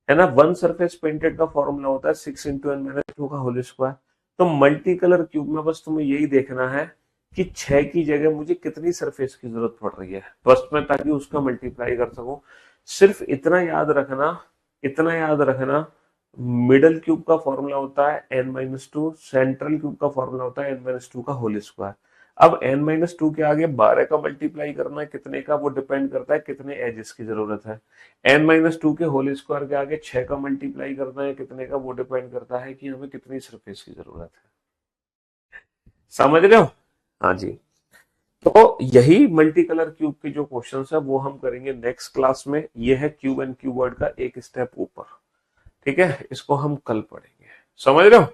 S1: है ना। वन सरफेस पेंटेड का फॉर्मूला होता है 6 इंटू एन माइनस टू का होल स्क्वायर। तो मल्टी कलर क्यूब में बस तुम्हें यही देखना है कि 6 की जगह मुझे कितनी सरफेस की जरूरत पड़ रही है फर्स्ट में, ताकि उसका मल्टीप्लाई कर सकूं। सिर्फ इतना याद रखना, इतना याद रखना, मिडल क्यूब का फॉर्मूला होता है n minus two, central cube का फॉर्मूला होता है एन माइनस टू का होल स्क्वायर। अब एन माइनस टू के आगे 12 का मल्टीप्लाई करना है कितने का, वो डिपेंड करता है कितने एजेस की जरूरत है। एन माइनस टू के होल स्क्वायर के आगे 6 का मल्टीप्लाई करना है कितने का, वो डिपेंड करता है कि हमें कितनी सरफेस की जरूरत है। समझ रहे हो? हाँ जी। तो यही मल्टी कलर क्यूब के जो क्वेश्चंस है वो हम करेंगे नेक्स्ट क्लास में। ये है क्यूब एंड क्यूबॉइड का एक स्टेप ऊपर, ठीक है, इसको हम कल पढ़ेंगे। समझ रहे हो?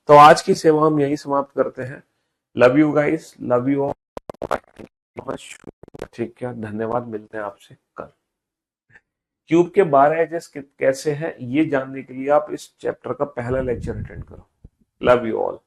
S1: तो आज की सेवा हम यही समाप्त करते हैं। Love you guys, love you all. ठीक है, धन्यवाद, मिलते हैं आपसे कल। क्यूब के 12 एजेस कैसे हैं ये जानने के लिए आप इस चैप्टर का पहला लेक्चर अटेंड करो। Love you all.